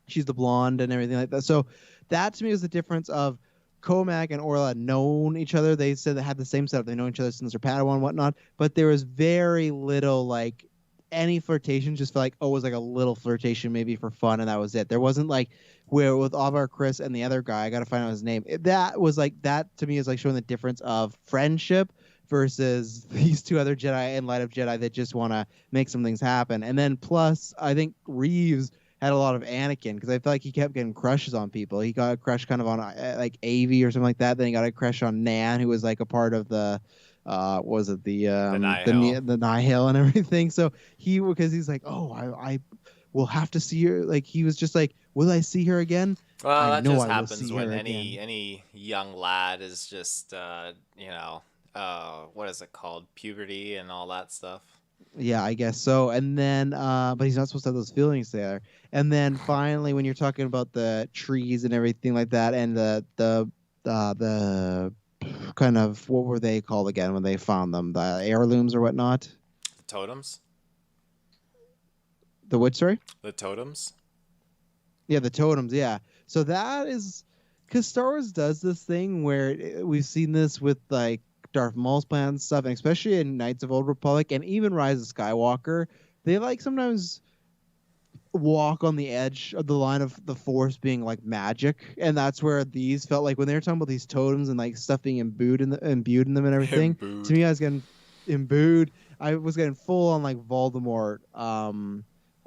She's the blonde and everything like that. So that to me was the difference of Comac and Orla had known each other. They said they had the same setup. They know each other since their Padawan and whatnot. But there was very little like any flirtation. Just felt like it was like a little flirtation maybe for fun, and that was it. There wasn't like where with Avar Chris and the other guy. I got to find out his name. That was like that to me is like showing the difference of friendship versus these two other Jedi and Light of Jedi that just want to make some things happen. And then plus, I think Reeves had a lot of Anakin because I feel like he kept getting crushes on people. He got a crush kind of on like Avi or something like that. Then he got a crush on Nan, who was like a part of the what was it the Nihil and everything. So because he's like, oh, I will have to see her. Like he was just like, will I see her again? Well, I that know just I will happens see when her any young lad is just what is it called, puberty and all that stuff. Yeah, I guess so. And then, but he's not supposed to have those feelings there. And then finally, when you're talking about the trees and everything like that, and the kind of what were they called again when they found them? The heirlooms or whatnot? The totems. The what? Sorry. The totems. Yeah, the totems. Yeah. So that is because Star Wars does this thing where we've seen this with like Darth Maul's plan and stuff, and especially in Knights of Old Republic and even Rise of Skywalker, they like sometimes walk on the edge of the line of the Force being like magic, and that's where these felt like when they were talking about these totems and like stuff being imbued in them and everything. Imbued. To me, I was getting imbued. I was getting full on like Voldemort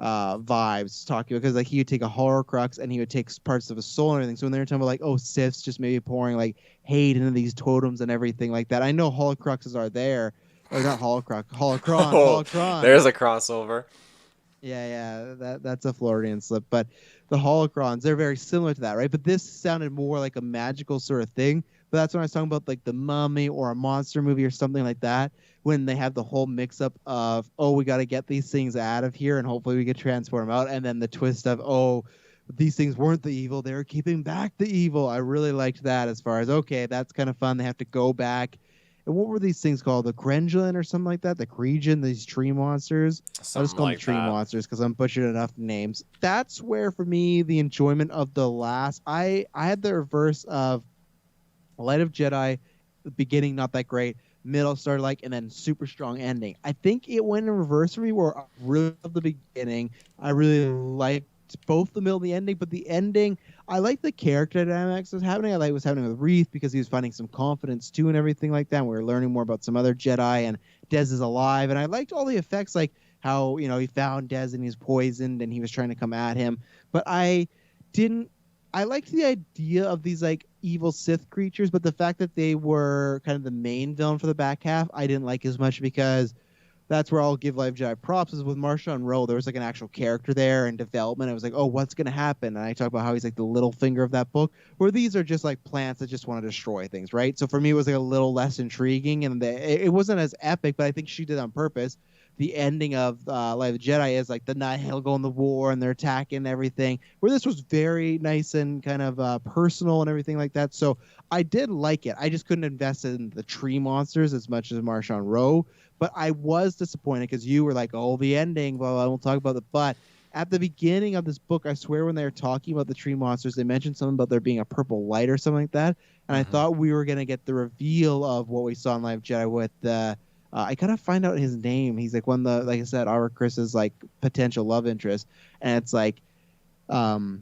vibes talking because like he would take a Horcrux and he would take parts of his soul and everything. So when they were talking about like, oh, Siths just maybe pouring like hate into these totems and everything like that, I know Horcruxes are there, or not Holocron, Holocron. There's a crossover. Yeah, that's a Floridian slip, but the Holocrons, they're very similar to that, right? But this sounded more like a magical sort of thing. But that's when I was talking about like the Mummy or a monster movie or something like that, when they have the whole mix-up of, oh, we got to get these things out of here and hopefully we can transport them out, and then the twist of, oh, these things weren't the evil, they were keeping back the evil. I really liked that as far as, okay, that's kind of fun. They have to go back. And what were these things called? The Krengelin or something like that? The Cregan, these tree monsters? I'll just call them tree monsters because I'm butchering enough names. That's where, for me, the enjoyment of the last... I had the reverse of Light of Jedi, the beginning not that great, middle started like, and then super strong ending. I think it went in reverse for me where I really loved the beginning. I really liked both the middle and the ending, but the ending, I like the character dynamics that's happening. I like what's happening with Wreath because he was finding some confidence too and everything like that. And we were learning more about some other Jedi, and Dez is alive. And I liked all the effects, like how, you know, he found Dez and he's poisoned and he was trying to come at him. But I liked the idea of these like evil Sith creatures, but the fact that they were kind of the main villain for the back half, I didn't like as much because that's where I'll give Life Jedi props is with Marshawn Rowe. There was like an actual character there and development. I was like, oh, what's going to happen? And I talk about how he's like the little finger of that book, where these are just like plants that just want to destroy things, right? So for me, it was like a little less intriguing, and it wasn't as epic, but I think she did on purpose. The ending of Life of the Jedi is like the Nihil going to war and they're attacking everything, where this was very nice and kind of personal and everything like that. So I did like it. I just couldn't invest in the tree monsters as much as Marshawn Rowe. But I was disappointed because you were like, oh, the ending, well, I won't talk about it. But at the beginning of this book, I swear when they were talking about the tree monsters, they mentioned something about there being a purple light or something like that. And I thought we were going to get the reveal of what we saw in Life of Jedi with the... I gotta find out his name. He's like one of the, like I said, our Chris's like potential love interest, and it's like, the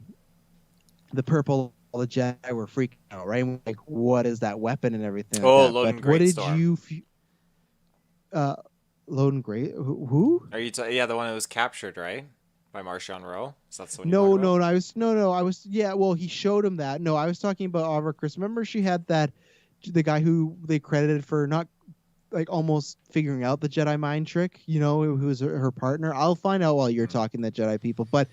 purple, the Jedi were freaking out, right? And like, what is that weapon and everything? Oh, like Loden but what did Greatstorm. you? Loden Great? Who? Are you? Yeah, the one that was captured, right? by Marchand Rowe. Is that the one you're talking No, about? no, no. I was. Yeah, well, he showed him that. No, I was talking about Aubrey Chris. Remember, she had that, the guy who they credited for not like almost figuring out the Jedi mind trick. You know, who was her partner. I'll find out while you're Mm. talking, that Jedi people. But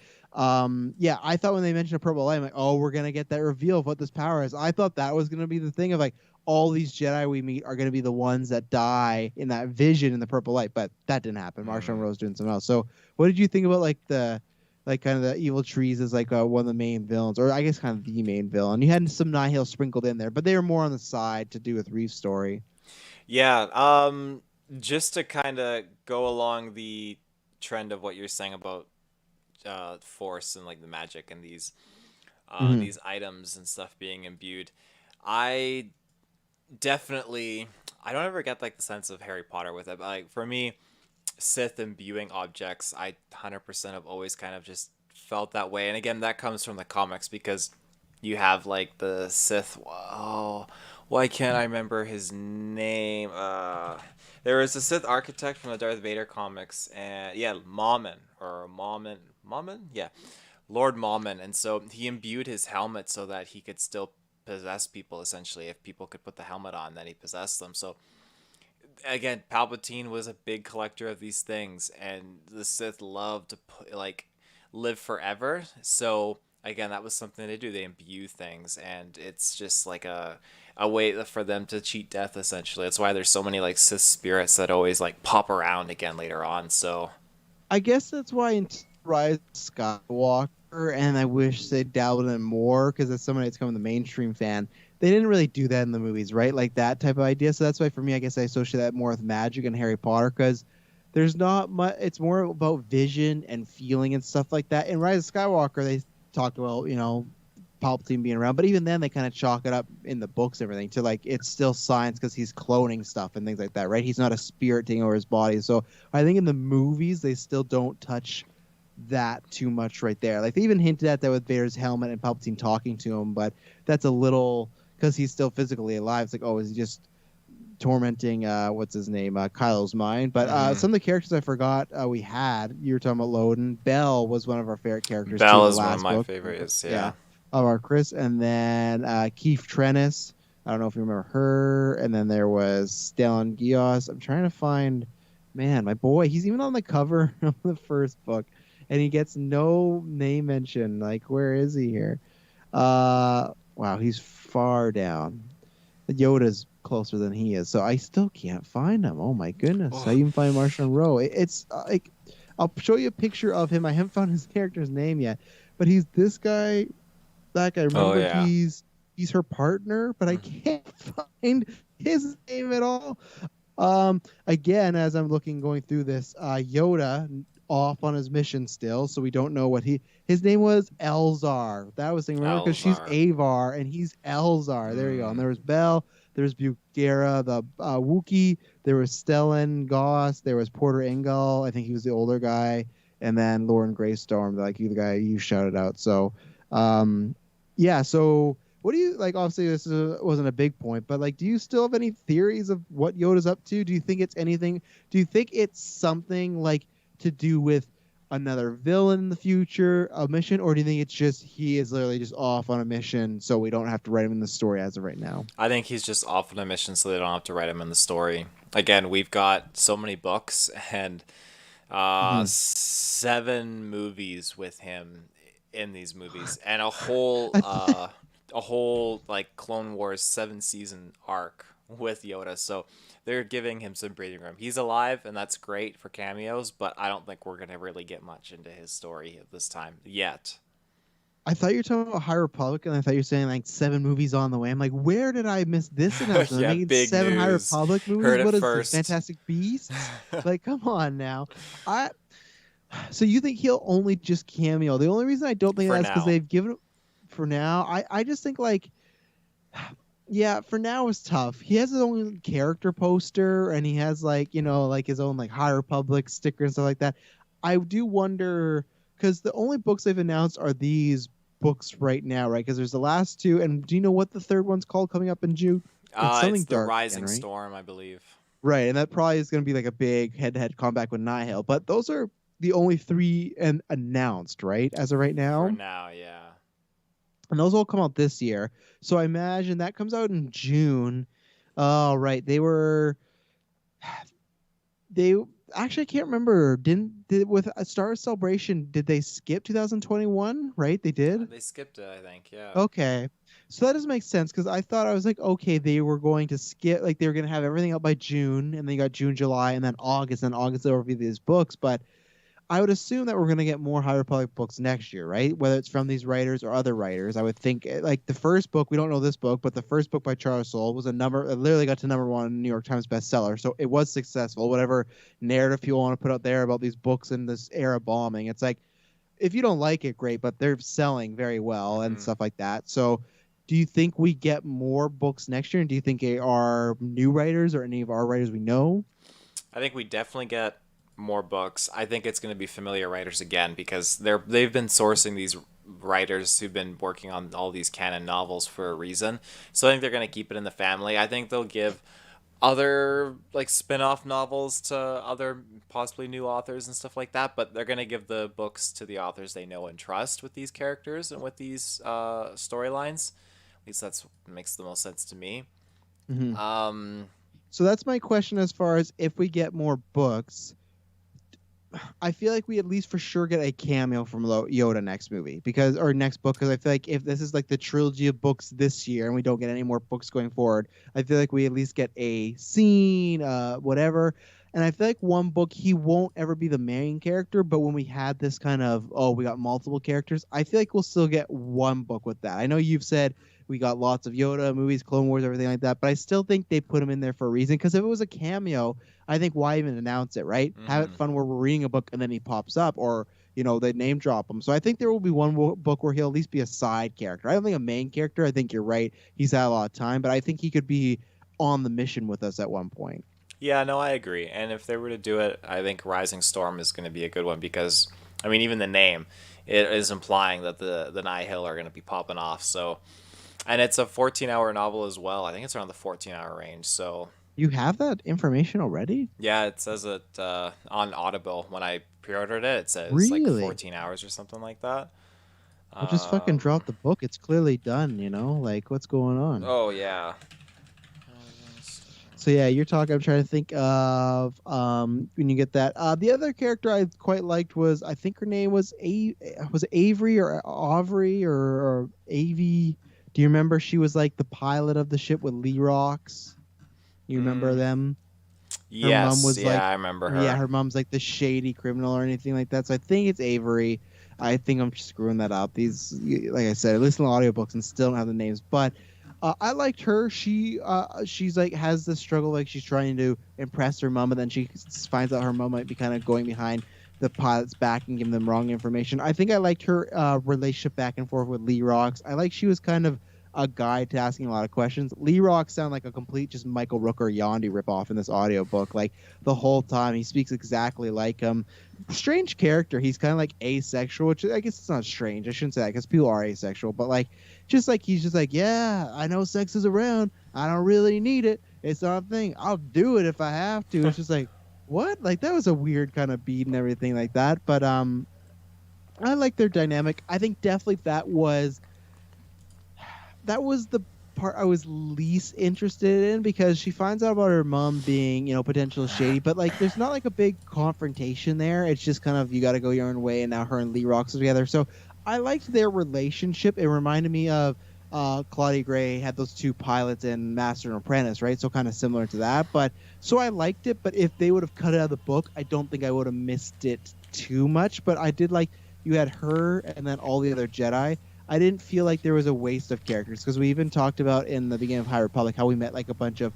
yeah, I thought when they mentioned a purple light, I'm like, oh, we're gonna get that reveal of what this power is. I thought that was gonna be the thing of like all these Jedi we meet are gonna be the ones that die in that vision in the purple light, but that didn't happen. Marshall Rose doing something else. So, what did you think about like kind of the evil trees as like one of the main villains, or I guess kind of the main villain? You had some Nihil sprinkled in there, but they were more on the side to do with Reeve's story. Yeah, just to kind of go along the trend of what you're saying about force and like the magic and Hmm. these items and stuff being imbued. I definitely I don't ever get like the sense of Harry Potter with it, but like for me, Sith imbuing objects, I 100% have always kind of just felt that way. And again, that comes from the comics because you have like the Sith. Oh, why can't I remember his name? There was a Sith architect from the Darth Vader comics, and yeah, Mammon, yeah, Lord Mammon, and so he imbued his helmet so that he could still possess people. Essentially, if people could put the helmet on, then he possessed them. So again, Palpatine was a big collector of these things, and the Sith loved to live forever. So again, that was something they do. They imbue things, and it's just like a way for them to cheat death. Essentially, that's why there's so many like Sith spirits that always like pop around again later on. So I guess that's why in Rise of Skywalker, and I wish they dabbled in more because as somebody that's coming the mainstream fan, they didn't really do that in the movies, right? Like that type of idea. So that's why for me, I guess I associate that more with magic and Harry Potter because there's not much. It's more about vision and feeling and stuff like that. In Rise of Skywalker, they talk about Palpatine being around, but even then they kind of chalk it up in the books and everything to like it's still science because he's cloning stuff and things like that, right? He's not a spirit taking over his body. So I think in the movies they still don't touch that too much right there. Like they even hinted at that with Vader's helmet and Palpatine talking to him, but that's a little because he's still physically alive. It's like, oh, is he just tormenting what's his name, Kylo's mind? But mm-hmm. some of the characters I forgot we had. You were talking about Loden. Belle was one of our favorite characters too. Bell The is one of last my book, favorites. yeah, Yeah, of our Chris, and then Keith Trennis. I don't know if you remember her. And then there was Stellan Gios. I'm trying to find, man, my boy. He's even on the cover of the first book, and he gets no name mention. Like, where is he here? Wow, he's far down. Yoda's closer than he is, so I still can't find him. Oh my goodness! I oh, even find Martian Rowe. It's like I'll show you a picture of him. I haven't found his character's name yet, but he's this guy. That guy. oh Remember, yeah. he's her partner, but I Mm-hmm. can't find his name at all. Again, as I'm going through this, Yoda off on his mission still, so we don't know what his name was. Elzar. That was the thing. Remember, because she's Elzar. Avar and he's Elzar. There you go. And Mm. there was Bell. There was Bugera, the Wookiee. There was Stellan Goss. There was Porter Engel. I think he was the older guy. And then Lauren Greystorm, like you, the guy you shouted out. So, yeah. So what do you like? Obviously, wasn't a big point, but like, do you still have any theories of what Yoda's up to? Do you think it's anything? Do you think it's something like to do with another villain in the future, a mission, or do you think it's just he is literally just off on a mission, so we don't have to write him in the story as of right now? I think he's just off on a mission so they don't have to write him in the story. Again, we've got so many books and Mm-hmm. 7 movies with him in these movies, and I th- a whole like Clone Wars 7 season arc with Yoda. So they're giving him some breathing room. He's alive, and that's great for cameos, but I don't think we're gonna really get much into his story at this time yet. I thought you were talking about High Republic, and I thought you were saying like 7 movies on the way. I'm like, where did I miss this announcement? They're Yeah, making big 7 High news. Republic movies. Heard it What is this? first. Fantastic Beasts? Like, come on now. I So you think he'll only just cameo? The only reason I don't think For that's because now. they've given for now. I just think like yeah, for now is tough. He has his own character poster and he has like, like his own like High Republic sticker and stuff like that. I do wonder because the only books they've announced are these books right now, right? Because there's the last two, and do you know what the third one's called coming up in June? It's It's something the dark again, Rising right? Storm, I believe. Right, and that probably is going to be like a big head-to-head combat with Nihil. But those are the only three and announced, right, as of right For now. now, yeah. And those all come out this year. So I imagine that comes out in June. Oh, right. They actually I can't remember. Did with a Star Wars Celebration, did they skip 2021? Right? They did. They skipped it, I think. Yeah. Okay. So that doesn't make sense because I thought I was like, okay, they were going to skip, like they were going to have everything out by June, and then you got June, July, and then August. And August there will be these books, but I would assume that we're going to get more High Republic books next year, right? Whether it's from these writers or other writers. I would think, like the first book, we don't know this book, but the first book by Charles Soule was it literally got to #1 New York Times bestseller. So it was successful. Whatever narrative people want to put out there about these books in this era bombing, it's like, if you don't like it, great, but they're selling very well and stuff like that. So do you think we get more books next year? And do you think they are new writers or any of our writers we know? I think we definitely get more books. I think it's going to be familiar writers again because they've been sourcing these writers who've been working on all these canon novels for a reason. So I think they're going to keep it in the family. I think they'll give other like spin-off novels to other possibly new authors and stuff like that, but they're going to give the books to the authors they know and trust with these characters and with these storylines. At least that's makes the most sense to me. Mm-hmm. um So that's my question as far as if we get more books. I feel like we at least for sure get a cameo from Yoda next movie or next book, because I feel like if this is like the trilogy of books this year and we don't get any more books going forward, I feel like we at least get a scene, whatever. And I feel like one book he won't ever be the main character, but when we had this kind of we got multiple characters, I feel like we'll still get one book with that. I know you've said we got lots of Yoda movies, Clone Wars, everything like that, but I still think they put him in there for a reason, because if it was a cameo, I think why even announce it, right? Have it fun where we're reading a book and then he pops up, or they name drop him. So I think there will be one book where he'll at least be a side character. I don't think a main character. I think you're right. He's had a lot of time, but I think he could be on the mission with us at one point. Yeah, no, I agree. And if they were to do it, I think Rising Storm is going to be a good one because, I mean, even the name, it is implying that the Nihil are going to be popping off. So, and it's a 14-hour novel as well. I think it's around the 14-hour range. So, You have that information already? yeah, it says it on Audible when I pre-ordered it. It says like Really? 14 hours or something like that. Well, just fucking drop Um, the book. It's clearly done, Like, what's going on? oh yeah. So yeah, you're talking. I'm trying to think of when you get that. The other character I quite liked was, I think her name was was it Avery or Aubrey or Avy? Do you remember? She was like the pilot of the ship with Lee Rocks. You remember them? Her mom Yes, was yeah, like, I remember yeah, her. her mom's like the shady criminal or anything like that. So I think it's Avery. I think I'm screwing that up. These, like I said, I listen to audiobooks and still don't have the names, but I liked her. She's like has this struggle, like she's trying to impress her mom, and then she finds out her mom might be kind of going behind the pilot's back and giving them wrong information. I think I liked her relationship back and forth with Lee Rocks. I like she was kind of a guide to asking a lot of questions. Lee Rocks sound like a complete just Michael Rooker Yondu ripoff in this audiobook. Like the whole time he speaks exactly like him. Strange character. He's kind of like asexual, which I guess it's not strange. I shouldn't say that because people are asexual, but like just like he's just like, yeah, I know sex is around. I don't really need it. It's not a thing. I'll do it if I have to. It's just like, what? Like that was a weird kind of beat and everything like that. But I like their dynamic. I think definitely that was the part I was least interested in, because she finds out about her mom being, potential shady, but like there's not like a big confrontation there. It's just kind of you got to go your own way, and now her and Lee Rocks are together. So I liked their relationship. It reminded me of Claudia Gray had those two pilots in Master and Apprentice, right? So kind of similar to that. But so I liked it. But if they would have cut it out of the book, I don't think I would have missed it too much. But I did like you had her and then all the other Jedi. I didn't feel like there was a waste of characters, because we even talked about in the beginning of High Republic how we met like a bunch of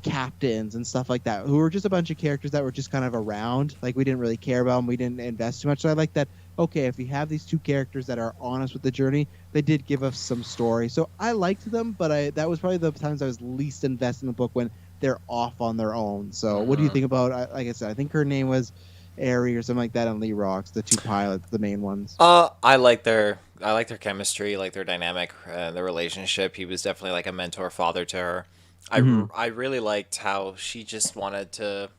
captains and stuff like that, who were just a bunch of characters that were just kind of around. Like we didn't really care about them. We didn't invest too much. So I like that. Okay, if we have these two characters that are honest with the journey, they did give us some story. So I liked them, but that was probably the times I was least invested in the book, when they're off on their own. So what do you think about, like I said, I think her name was Airy or something like that, and Lee Rocks, the two pilots, the main ones. I like their chemistry, like their dynamic, their relationship. He was definitely like a mentor father to her. I really liked how she just wanted to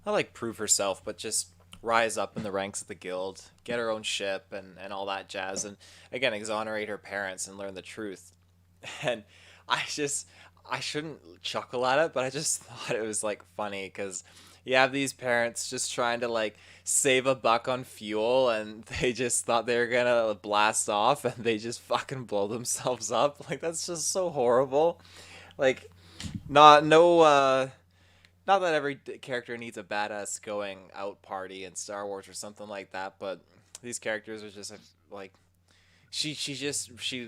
not like prove herself, but just rise up in the ranks of the guild, get her own ship, and all that jazz, and again exonerate her parents and learn the truth. And I just I shouldn't chuckle at it, but I just thought it was like funny because you have these parents just trying to like save a buck on fuel, and they just thought they were gonna blast off, and they just fucking blow themselves up. Like that's just so horrible. Like not no not that every character needs a badass going out party in Star Wars or something like that, but these characters are just like she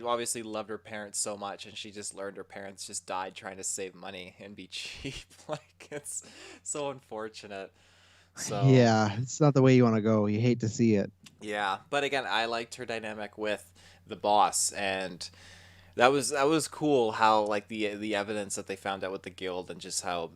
obviously loved her parents so much, and she just learned her parents just died trying to save money and be cheap. Like it's so unfortunate. So Yeah, it's not the way you want to go. You hate to see it. yeah, but again, I liked her dynamic with the boss, and that was cool how like the evidence that they found out with the guild and just how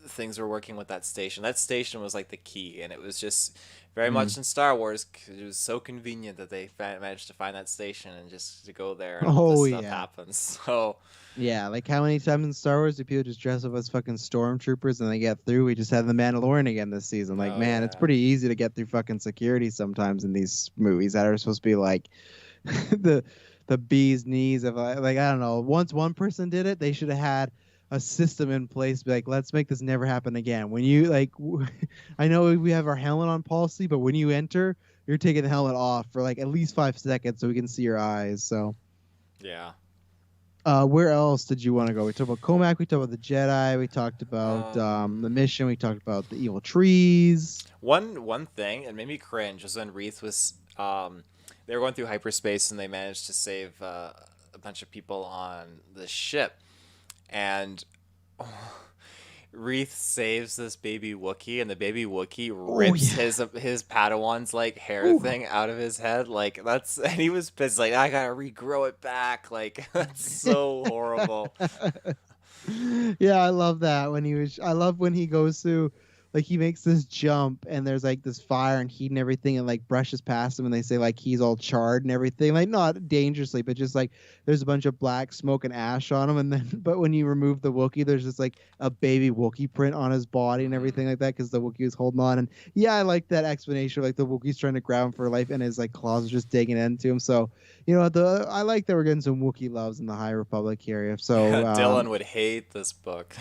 things were working with that station. That station was like the key, and it was just very Mm. much in Star Wars. 'Cause it was so convenient that they managed to find that station and just to go there, and all this Oh stuff yeah. happens. So Yeah, like how many times in Star Wars do people just dress up as fucking stormtroopers and they get through? We just had the Mandalorian again this season. Like, oh man, it's yeah, pretty easy to get through fucking security sometimes in these movies that are supposed to be like the the bee's knees of like I don't know. Once one person did it, they should have had a system in place. To be like, let's make this never happen again. When you like, I know we have our helmet on policy, but when you enter, you're taking the helmet off for like at least 5 seconds so we can see your eyes. So. yeah. Where else did you want to go? We talked about Comac. We talked about the Jedi. We talked about the mission. We talked about the evil trees. One thing, and made me cringe, was when Wreath was they were going through hyperspace, and they managed to save a bunch of people on the ship, and Wreath saves this baby Wookiee, and the baby Wookiee Oh rips yeah. his Padawan's like hair Ooh. thing out of his head. Like that's and he was pissed. Like I gotta regrow it back. Like that's so horrible. Yeah, I love that when he was. I love when he goes through, like he makes this jump and there's like this fire and heat and everything and like brushes past him and they say like he's all charred and everything, like not dangerously, but just like there's a bunch of black smoke and ash on him and then but when you remove the Wookiee, there's just like a baby Wookiee print on his body and Mhm. everything like that because the Wookiee was holding on and yeah, I like that explanation of, like the Wookiee's trying to grab him for life and his like claws are just digging into him. So I like that we're getting some Wookiee loves in the High Republic area. So Dylan would hate this book.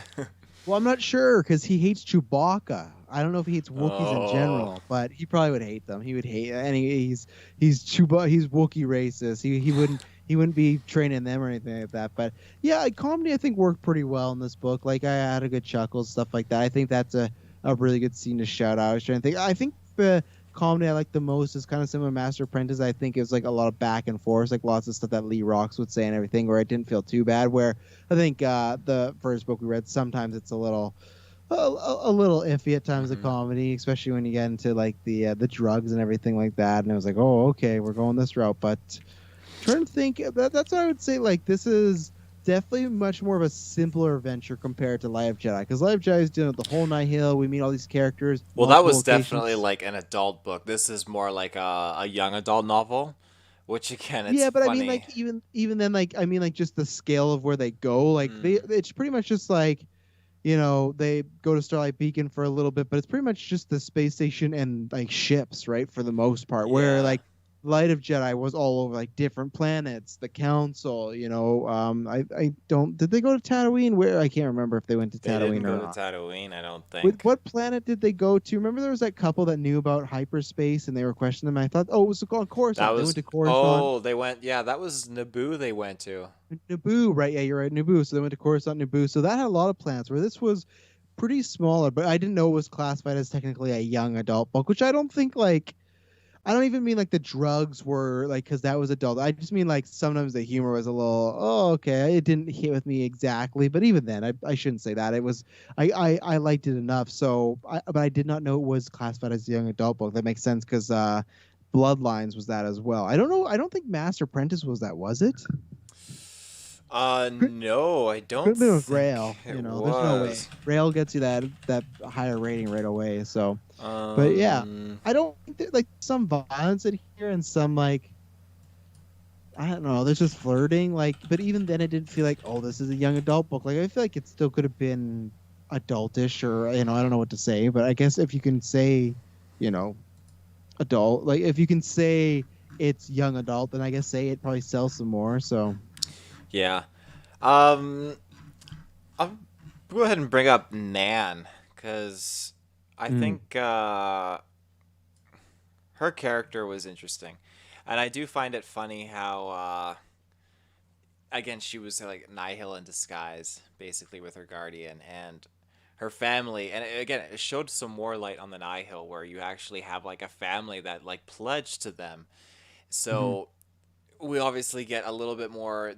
well, I'm not sure because he hates Chewbacca. I don't know if he hates Wookiees in Oh. general, but he probably would hate them. He would hate, and he's he's Wookiee racist. He wouldn't be training them or anything like that. But yeah, comedy I think worked pretty well in this book. Like I had a good chuckle, stuff like that. I think that's a really good scene to shout out. I was trying to think. I think the comedy I like the most is kind of similar to Master Apprentice. I think it was like a lot of back and forth, like lots of stuff that Lee Rocks would say and everything, where it didn't feel too bad. Where I think the first book we read, sometimes it's a little iffy at times, the Mhm. comedy, especially when you get into like the drugs and everything like that. And it was like, oh, okay, we're going this route. But trying to think, that's what I would say. Like this is definitely much more of a simpler adventure compared to Light of Jedi, because Light of Jedi is doing the whole Night Hill. We meet all these characters, Well, that multiple was definitely locations. like an adult book. This is more like a young adult novel, which again, it's Yeah, but I mean, like funny. even then, like I mean, like just the scale of where they go, like Mm, it's pretty much just like they go to Starlight Beacon for a little bit, but it's pretty much just the space station and like ships, right, for the most part. Where yeah, like Light of Jedi was all over like different planets, the Council. I don't. Did they go to Tatooine? Where I can't remember if they went to they didn't Tatooine or go to not. Tatooine, I don't With think. what planet did they go to? Remember there was that couple that knew about hyperspace and they were questioning them. I thought, oh, it was on That Coruscant. They went was to Coruscant. oh, they went. Yeah, that was Naboo. They went to. Naboo, right? Yeah, you're right. Naboo. So they went to Coruscant, Naboo. So that had a lot of planets. Where this was pretty smaller, but I didn't know it was classified as technically a young adult book, which I don't think like. I don't even mean like the drugs were like because that was adult. I just mean like sometimes the humor was a little. Oh, okay. It didn't hit with me exactly, but even then, I shouldn't say that. It was. I liked it enough. But I did not know it was classified as a young adult book. That makes sense because Bloodlines was that as well. I don't know. I don't think Master Apprentice was that. Was it? No, I Could don't have been with think Rail. it There's no way. was. Rail gets you that higher rating right away. So, but yeah, Um, I don't think like some violence in here and some like I don't know. There's just flirting, like, but even then, it didn't feel like, oh, this is a young adult book. Like, I feel like it still could have been adultish, or I don't know what to say. But I guess if you can say you know, adult. Like if you can say it's young adult, then I guess say it probably sells some more. So Yeah. Um, I'll go ahead and bring up Nan because I mm, think her character was interesting, and I do find it funny how again she was like Nihil in disguise, basically with her guardian and her family, and again it showed some more light on the Nihil where you actually have like a family that like pledged to them. mhm. So we obviously get a little bit more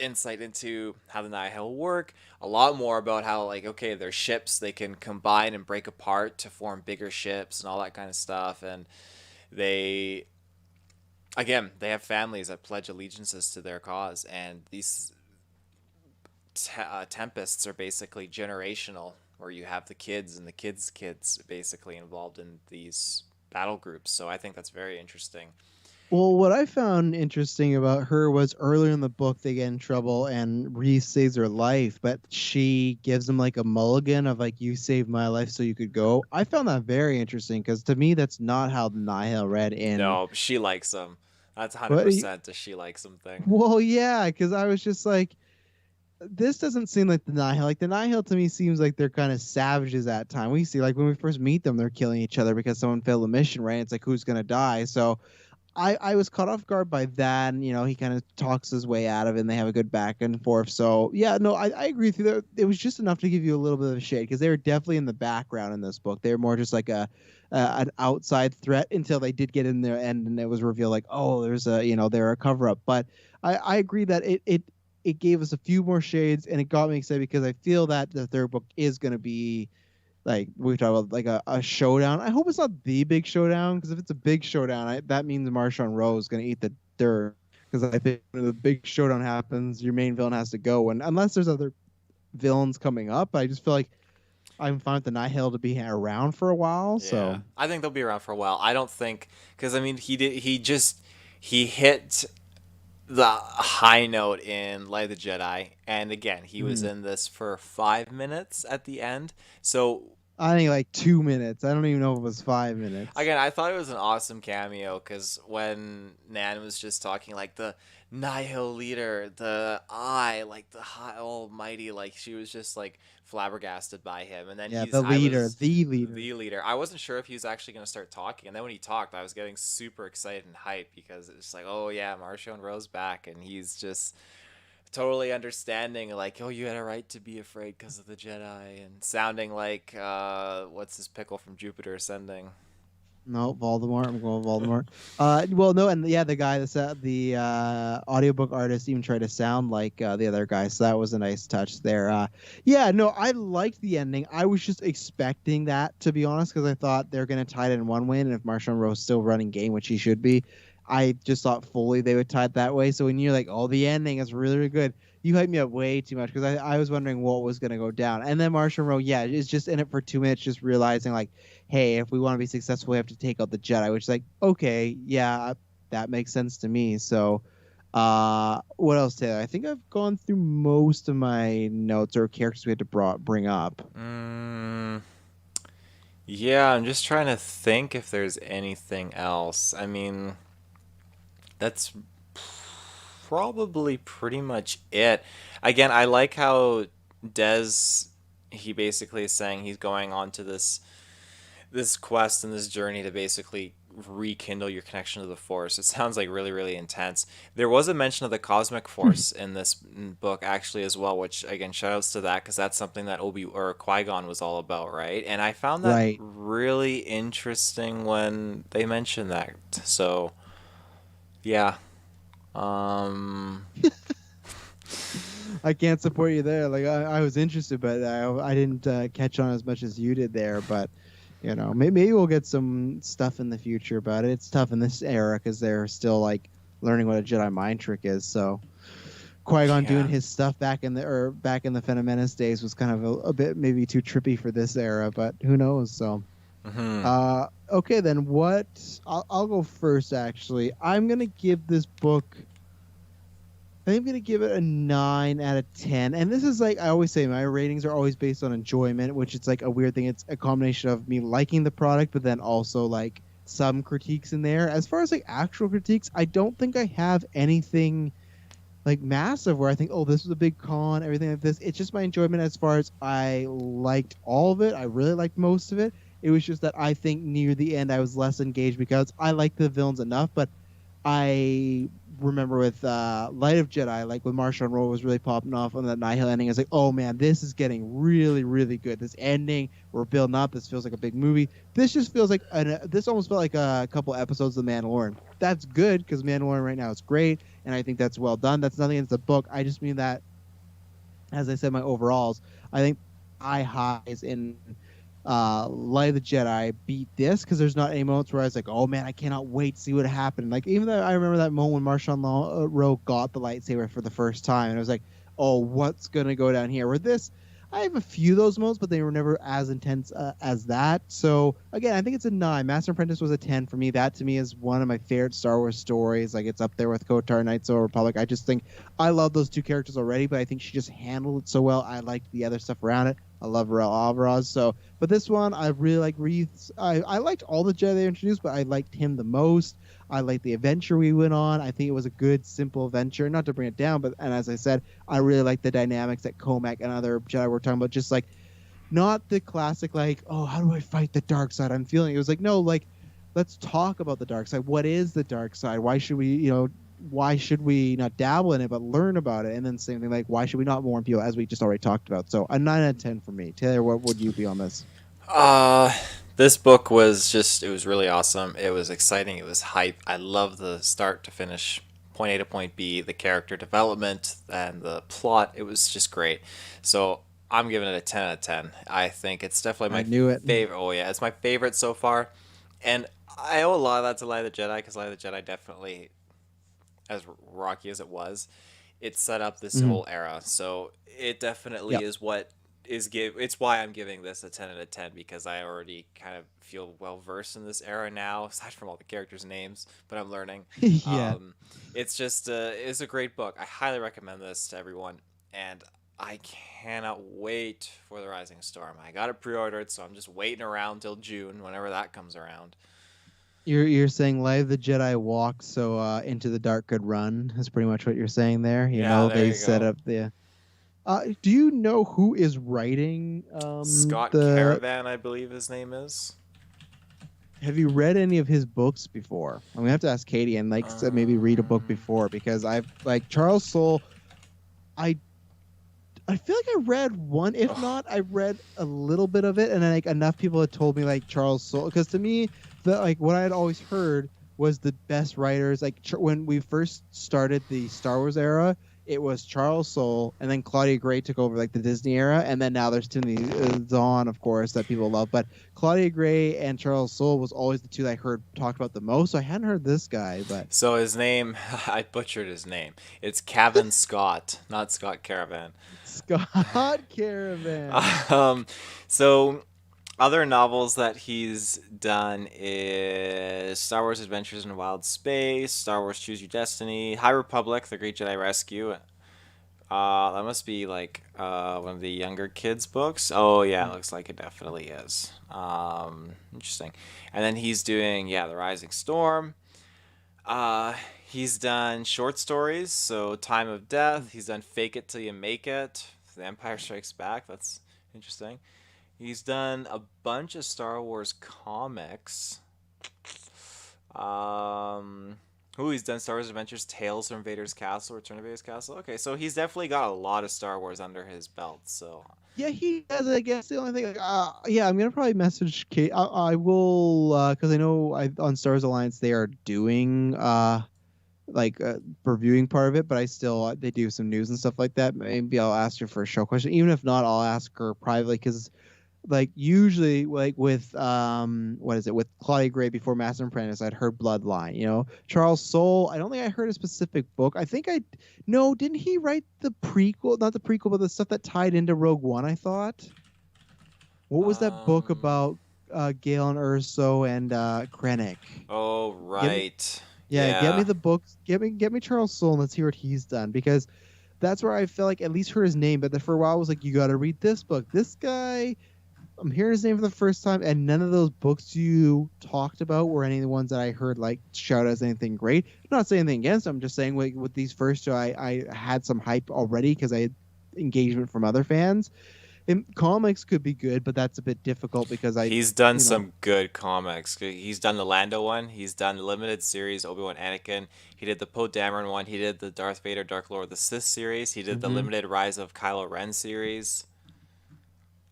insight into how the Nihil work, a lot more about how like okay, their ships they can combine and break apart to form bigger ships and all that kind of stuff, and they again they have families that pledge allegiances to their cause, and these tempests are basically generational, where you have the kids and the kids' kids basically involved in these battle groups. So I think that's very interesting. Well, what I found interesting about her was earlier in the book they get in trouble and Reese saves her life, but she gives him like a mulligan of like you saved my life so you could go. I found that very interesting because to me that's not how the Nihil read in. No, she likes them. That's But 100% a she likes them thing. well, yeah, because I was just like, this doesn't seem like the Nihil. Like the Nihil to me seems like they're kind of savages at time. We see like when we first meet them, they're killing each other because someone failed a mission, right? It's like who's gonna die. So I was caught off guard by that. And, he kind of talks his way out of it and they have a good back and forth. So, yeah, no, I agree with you. It was just enough to give you a little bit of a shade because they were definitely in the background in this book. They were more just like an outside threat until they did get in there and it was revealed like, oh, they're a cover up. But I agree that it gave us a few more shades and it got me excited because I feel that the third book is going to be like we talk about like a showdown. I hope it's not the big showdown because if it's a big showdown, that means Marshawn Rowe is going to eat the dirt. Because I think when the big showdown happens, your main villain has to go, and unless there's other villains coming up, I just feel like I'm fine with the Nihil to be around for a while. Yeah, So I think they'll be around for a while. I don't think because I mean he hit the high note in Light of the Jedi, and again he was mhm. in this for 5 minutes at the end. So I think like 2 minutes. I don't even know if it was 5 minutes. again, I thought it was an awesome cameo because when Nan was just talking, like the Nihil leader, the eye, like the high almighty, like she was just like flabbergasted by him. And then Yeah, I was the leader. the leader. I wasn't sure if he was actually going to start talking. And then when he talked, I was getting super excited and hyped because it's like, oh yeah, Marshall Rose back. And he's just totally understanding like oh you had a right to be afraid because of the Jedi and sounding like what's this pickle from Jupiter Ascending. No, Voldemort. I'm going with Voldemort. Well, no, and yeah, the guy that's the audiobook artist even tried to sound like the other guy, so that was a nice touch there. Yeah, no, I liked the ending. I was just expecting that to be honest, because I thought they're gonna tie it in one way, and if Marshawn Rowe's still running game, which he should be, I just thought fully they would tie it that way. So when you're like, oh, the ending is really, really good. You hyped me up way too much because I was wondering what was going to go down. And then Marshall Rowe, yeah, is just in it for 2 minutes, just realizing, like, hey, if we want to be successful, we have to take out the Jedi, which is like, okay, yeah, that makes sense to me. So, what else, Taylor? I think I've gone through most of my notes or characters we had to bring up. Mm, yeah, I'm just trying to think if there's anything else. I mean, that's probably pretty much it. Again, I like how Des he basically is saying he's going on to this quest and this journey to basically rekindle your connection to the force. It sounds like really really intense. There was a mention of the cosmic force in this book actually as well, which again shout outs to that because that's something that Obi or Qui-Gon was all about, right? And I found that Right. really interesting when they mentioned that. So yeah. um I can't support you there. Like I was interested, but I didn't catch on as much as you did there. But maybe we'll get some stuff in the future about it. It's tough in this era because they're still like learning what a Jedi mind trick is. So Qui-Gon doing yeah. his stuff back in the Phantom Menace days was kind of a bit maybe too trippy for this era, but who knows? So. Hmm. Okay, then I'll go first. Actually, I'm gonna give this book I think I'm gonna give it a 9 out of 10. And this is like I always say, my ratings are always based on enjoyment, which it's like a weird thing. It's a combination of me liking the product, but then also like some critiques in there. As far as like actual critiques, I don't think I have anything like massive where I think, oh, this was a big con, everything like this. It's just my enjoyment as far as I liked all of it. I really liked most of it. It was just that I think near the end I was less engaged because I liked the villains enough, but I remember with Light of Jedi, like when Marshawn Rowe was really popping off on that Nihil ending, I was like, oh man, this is getting really, really good. This ending, we're building up. This feels like a big movie. This just feels like this almost felt like a couple episodes of The Mandalorian. That's good because Mandalorian right now is great, and I think that's well done. That's nothing against the book. I just mean that, as I said, my overalls, I think highs in Light of the Jedi beat this because there's not any moments where I was like, oh man, I cannot wait to see what happened. Like even though I remember that moment when Marshawn Rowe got the lightsaber for the first time, and I was like, oh, what's gonna go down here? Where this, I have a few of those moments, but they were never as intense as that. So again, I think it's a 9. Master Apprentice was a 10 for me. That to me is one of my favorite Star Wars stories. Like it's up there with KOTOR, Knights of the Republic. I just think I love those two characters already, but I think she just handled it so well. I liked the other stuff around it. I love Rael Alvarez. So, but this one, I really like Reith. I liked all the Jedi they introduced, but I liked him the most. I liked the adventure we went on. I think it was a good, simple adventure. Not to bring it down, but and as I said, I really like the dynamics that Comac and other Jedi were talking about. Just like not the classic like, oh, how do I fight the dark side? I'm feeling it was like, no, like let's talk about the dark side. What is the dark side? Why should we, why should we not dabble in it but learn about it? And then same thing like why should we not warn people, as we just already talked about? So a 9 out of 10 for me. Taylor, what would you be on this? This book was just, it was really awesome. It was exciting. It was hype. I love the start to finish, point A to point B, the character development and the plot. It was just great. So I'm giving it a 10 out of 10. I think it's definitely I my knew it. favorite. Oh, yeah. It's my favorite so far. And I owe a lot of that to Light of the Jedi because Light of the Jedi definitely, as rocky as it was, it set up this Mhm. whole era. So it definitely Yep. is what it's why I'm giving this a 10 out of 10 because I already kind of feel well versed in this era now, aside from all the characters' names, but I'm learning. Yeah. It's just it's a great book. I highly recommend this to everyone, and I cannot wait for the Rising Storm. I got it pre-ordered, so I'm just waiting around till June, whenever that comes around. You're saying Light of the Jedi walk so Into the Dark could run. That's pretty much what you're saying there. Yeah, there They you set go. up the. Do you know who is writing Scott the? Caravan, I believe his name is. Have you read any of his books before? I'm gonna have to ask Katie and like maybe read a book Um, before because I've like Charles Soule. I I feel like I read one. If oh, not, I read a little bit of it, and like enough people had told me like Charles Soule, because to me, the like what I had always heard was the best writers. Like when we first started the Star Wars era, it was Charles Soule, and then Claudia Gray took over like the Disney era, and then now there's Timothy Zahn, of course, that people love. But Claudia Gray and Charles Soule was always the two that I heard talked about the most. So I hadn't heard this guy, but so his name, I butchered his name. It's Cavan Scott, not Scott Caravan. Scott Caravan. Um, so other novels that he's done is Star Wars Adventures in Wild Space, Star Wars Choose Your Destiny, High Republic, The Great Jedi Rescue. That must be like one of the younger kids' books. Oh yeah, it looks like it definitely is. Interesting. And then he's doing The Rising Storm. He's done short stories, so Time of Death. He's done Fake It Till You Make It. The Empire Strikes Back. That's interesting. He's done a bunch of Star Wars comics. Um, he's done Star Wars Adventures, Tales from Vader's Castle, Return of Vader's Castle. Okay, so he's definitely got a lot of Star Wars under his belt. So Yeah, he does. I guess the only thing, yeah, I'm gonna probably message Kate. I will, because I know on Stars Alliance they are doing like reviewing part of it, but I still they do some news and stuff like that. Maybe I'll ask her for a show question. Even if not, I'll ask her privately because like usually like with what is it with Claudia Gray before Master and Apprentice, I'd heard Bloodline. Charles Soule, I don't think I heard a specific book. I think I no, didn't he write the prequel? Not the prequel, but the stuff that tied into Rogue One. I thought. What was that book um, about Galen Erso and Krennic? oh Give me right. Yeah, get me Yeah. the books. Get me Charles Soule and let's hear what he's done because that's where I feel like at least heard his name, but then for a while I was like, you got to read this book. This guy, I'm hearing his name for the first time, and none of those books you talked about were any of the ones that I heard like shout out as anything great. I'm not saying anything against them. I'm just saying like with these first two, I had some hype already because I had engagement from other fans. And comics could be good, but that's a bit difficult because I, He's done you know, some good comics. He's done the Lando one. He's done the limited series Obi-Wan Anakin. He did the Poe Dameron one. He did the Darth Vader Dark Lord of the Sith series. He did the mhm. limited Rise of Kylo Ren series.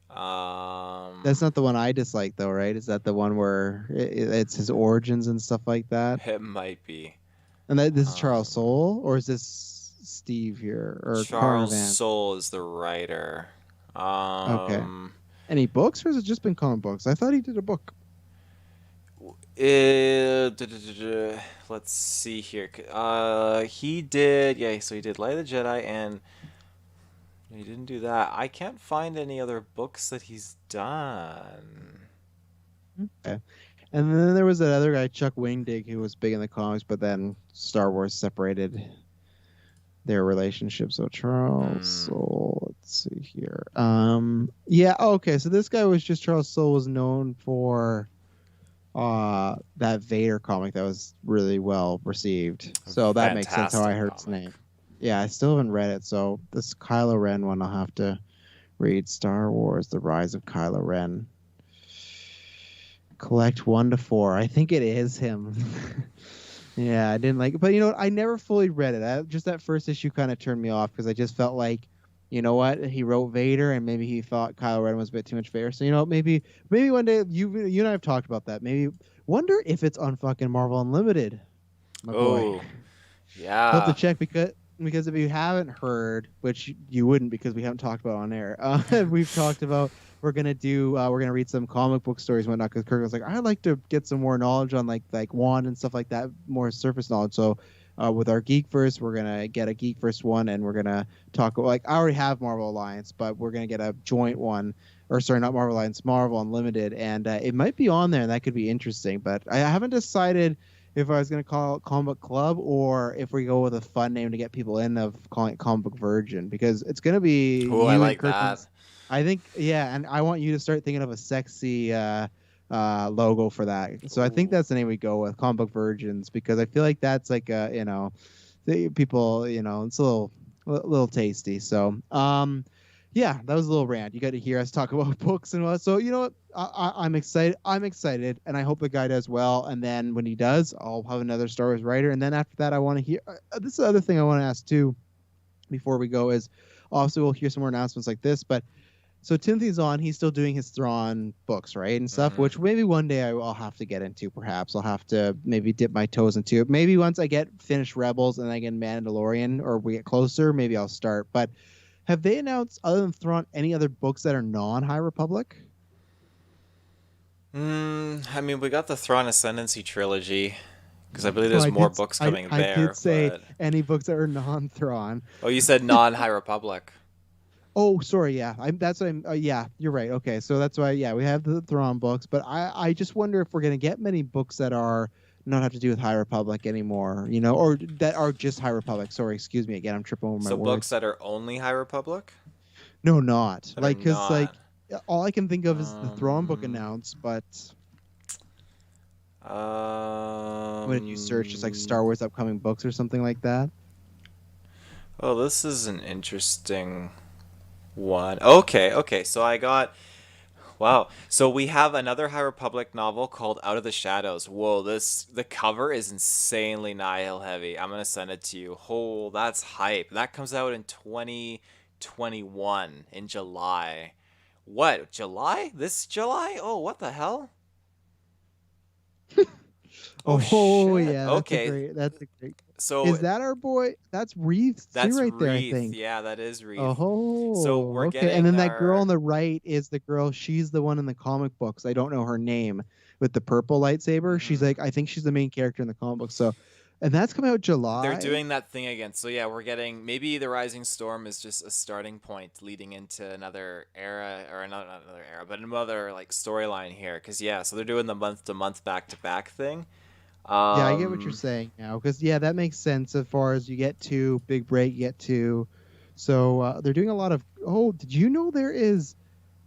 That's Um, not the one I dislike though, right? Is that the one where it's his origins and stuff like that? it might be. And this is Charles Um, Soule, or is this Steve here or Connor Charles Van? Soule is the writer. Okay. Um, Any books, or has it just been comic books? I thought he did a book. let's see here. He did, yeah. So he did Light of the Jedi, and he didn't do that. I can't find any other books that he's done. Okay. And then there was that other guy, Chuck Wingdig, who was big in the comics, but then Star Wars separated their relationship. So Charles Hmm. Soule, let's see here. Yeah, okay. So this guy was just Charles Soule was known for that Vader comic that was really well received. So that makes sense how I Fantastic heard his comic. name. Yeah, I still haven't read it, so this Kylo Ren one I'll have to read. Star Wars: The Rise of Kylo Ren. Collect 1 to 4. I think it is him. Yeah, I didn't like it, but you know what? I never fully read it. Just that first issue kind of turned me off because I just felt like, you know what? He wrote Vader, and maybe he thought Kylo Ren was a bit too much Vader. So you know, maybe one day you and I have talked about that. Maybe wonder if it's on fucking Marvel Unlimited, my boy. Oh, We'll have to yeah. check because if you haven't heard, which you wouldn't because we haven't talked about on air, we've talked about we're gonna read some comic book stories and whatnot. Because Kirk was like, I'd like to get some more knowledge on like Wand and stuff like that, more surface knowledge. So with our GeekVerse, we're gonna get a GeekVerse one, and we're gonna talk like I already have Marvel Alliance, but we're gonna get a joint one. Or sorry, not Marvel Alliance, Marvel Unlimited, and it might be on there, and that could be interesting. But I haven't decided if I was going to call it Comic Book Club or if we go with a fun name to get people in of calling it Comic Book Virgin because it's going to be Oh, I you and like that. Kirkman's. I think, yeah, and I want you to start thinking of a sexy logo for that. So I think Ooh. that's the name we go with, Comic Book Virgins, because I feel like that's like people, it's a little tasty. So, yeah, that was a little rant. You got to hear us talk about books and what. So you know what? I'm excited. I'm excited, and I hope the guy does well. And then when he does, I'll have another Star Wars writer. And then after that, I want to hear. This is the other thing I want to ask too, before we go is, obviously we'll hear some more announcements like this. But so Timothy's on. He's still doing his Thrawn books, right, and stuff. Mm-hmm. Which maybe one day I'll have to get into. Perhaps I'll have to maybe dip my toes into it. Maybe once I get finished Rebels and I get Mandalorian, or we get closer, maybe I'll start. But have they announced, other than Thrawn, any other books that are non-High Republic? I mean, we got the Thrawn Ascendancy trilogy because I believe No, there's more books coming I did there. say But any books that are non-Thrawn. oh, you said non-High Republic. Oh, sorry, yeah, yeah, you're right. Okay, so that's why, yeah, we have the Thrawn books, but I just wonder if we're gonna get many books that are not have to do with High Republic anymore, or that are just High Republic. Sorry, excuse me again, I'm tripping over my So books words. that are only High Republic No, not that are like because not. all I can think of is the Thrawn book Um. announced, but what did you search? Just like Um. Star Wars upcoming books or something like that? Oh, this is an interesting one. Okay, okay. So I got. Wow. So we have another High Republic novel called Out of the Shadows. Whoa, the cover is insanely Nihil heavy. I'm gonna send it to you. Oh, that's hype. That comes out in 2021 in July. What? July? This July? Oh, what the hell? Oh Oh shit. yeah, Okay. that's a great. So Is that our boy? That's Reeves too, that's right there, I Wreath. think. Yeah, that is Wreath. So Oh, we're okay. And getting then that girl on our the right is the girl. She's the one in the comic books. I don't know her name with the purple lightsaber. She's Mhm. like, I think she's the main character in the comic book. So, and that's coming out They're July. doing that thing again. So yeah, we're getting maybe the Rising Storm is just a starting point leading into another era or not another era, but another like storyline here. Cause yeah, so they're doing the month to month back to back thing. Yeah, I get what you're saying now, because that makes sense as far as you get to big break, you get to. So they're doing a lot of. Oh, did you know there is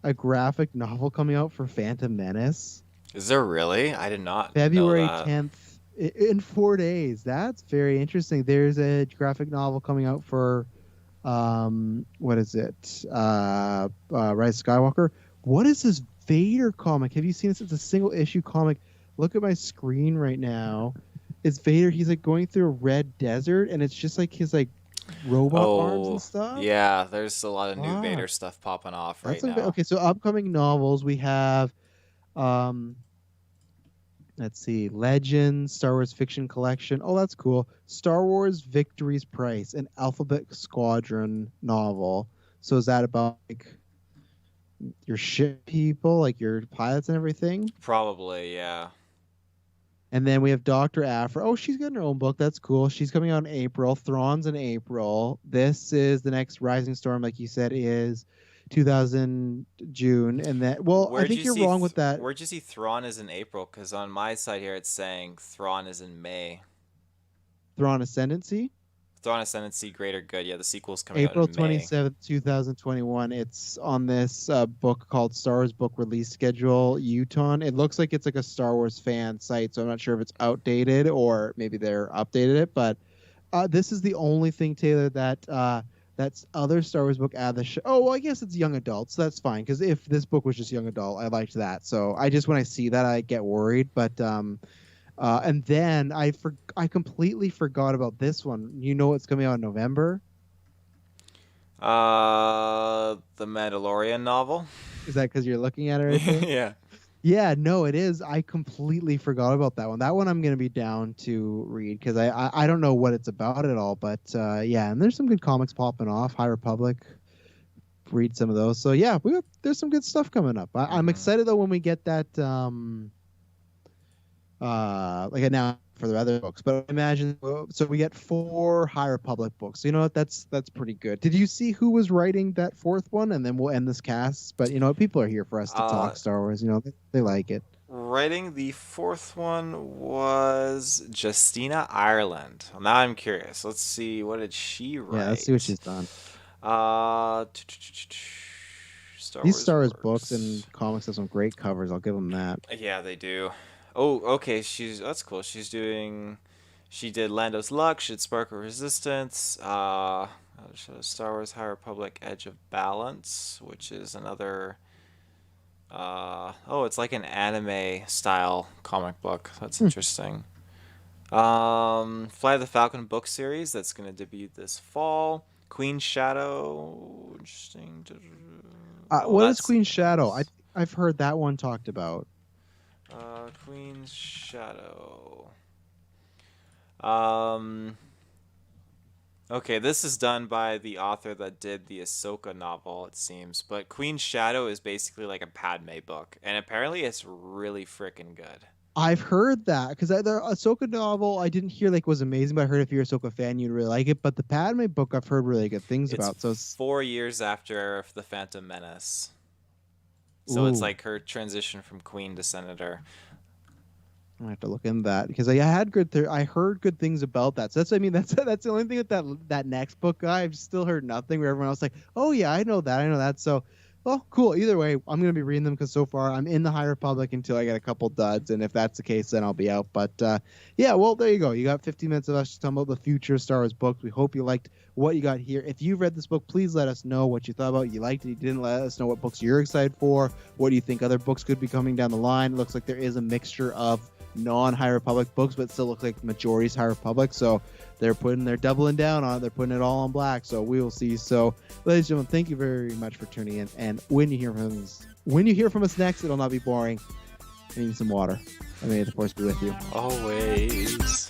a graphic novel coming out for Phantom Menace? Is there really? I did not know February that. 10th in 4 days. That's very interesting. There's a graphic novel coming out for what is it? Rise of Skywalker. What is this Vader comic? Have you seen this? It's a single issue comic. Look at my screen right now. It's Vader. He's like going through a red desert, and it's just like his like robot arms and Oh, stuff. yeah, there's a lot of new Ah, Vader stuff popping off right that's now. okay. So upcoming novels we have, um, let's see, Legends, Star Wars Fiction Collection. Oh, that's cool. Star Wars Victory's Price, an Alphabet Squadron novel. So is that about like your ship people, like your pilots and everything? Probably, yeah. And then we have Dr. Afra. Oh, she's got her own book. That's cool. She's coming out in April. Thrawn's in April. This is the next Rising Storm, like you said, is 2000 June. And that, well, I think you're wrong with that. Where'd you see Thrawn is in April? Because on my side here it's saying Thrawn is in May. Thrawn Ascendancy. Thrawn Ascendancy, Greater Good. Yeah, the sequel's coming out April in May. 27th, 2021. It's on this book called Star Wars Book Release Schedule, Uton. It looks like it's like a Star Wars fan site, so I'm not sure if it's outdated or maybe they're updated it. But this is the only thing, Taylor, that that's other Star Wars book out of the show. Oh, well, I guess it's young adult, so that's fine. Because if this book was just young adult, I liked that. So I just, when I see that, I get worried. But and then I completely forgot about this one. You know what's coming out in November? The Mandalorian novel. Is that because you're looking at it right there? Yeah. Yeah, no, it is. I completely forgot about that one. That one I'm gonna be down to read because I don't know what it's about at all. But yeah, and there's some good comics popping off. High Republic, read some of those. So yeah, there's some good stuff coming up. I'm excited though when we get that like announced for the other books. But imagine, so we get 4 High Republic books. So you know what? That's pretty good. Did you see who was writing that 4th one? And then we'll end this cast. But you know what? People are here for us to talk Star Wars. You know, they like it. Writing the 4th one was Justina Ireland. Well, now I'm curious. Let's see, what did she write? Yeah, let's see what she's done. These Star Wars books and comics have some great covers. I'll give them that. Yeah, they do. Oh, okay. That's cool. She did Lando's Luck. She did Spark of Resistance. Star Wars High Republic Edge of Balance, which is another. It's like an anime style comic book. That's interesting. Fly the Falcon book series that's gonna debut this fall. Queen Shadow. Interesting. What is Queen Shadow? I've heard that one talked about. Queen's Shadow. Okay, this is done by the author that did the Ahsoka novel, it seems. But Queen's Shadow is basically like a Padme book, and apparently it's really freaking good. I've heard that because the Ahsoka novel I didn't hear like was amazing, but I heard if you're a Ahsoka fan, you'd really like it. But the Padme book I've heard really good things about. So it's 4 years after the Phantom Menace. So it's like her transition from queen to senator. I have to look into that because I heard good things about that. So that's the only thing with that next book. I've still heard nothing. Where everyone else like, oh yeah, I know that. So, well, cool. Either way, I'm gonna be reading them because so far I'm in the High Republic until I get a couple duds, and if that's the case, then I'll be out. But yeah, well, there you go. You got 15 minutes of us just talking about the future of Star Wars books. We hope you liked what you got here. If you've read this book, please let us know what you thought about it. You liked it, you didn't. Let us know what books you're excited for. What do you think other books could be coming down the line? It looks like there is a mixture of non-High Republic books, but still looks like majority's High Republic. So they're doubling down on it. They're putting it all on black. So we will see. So, ladies and gentlemen, thank you very much for tuning in. And when you hear from us next, it'll not be boring. I need some water. I may the force be with you. Always.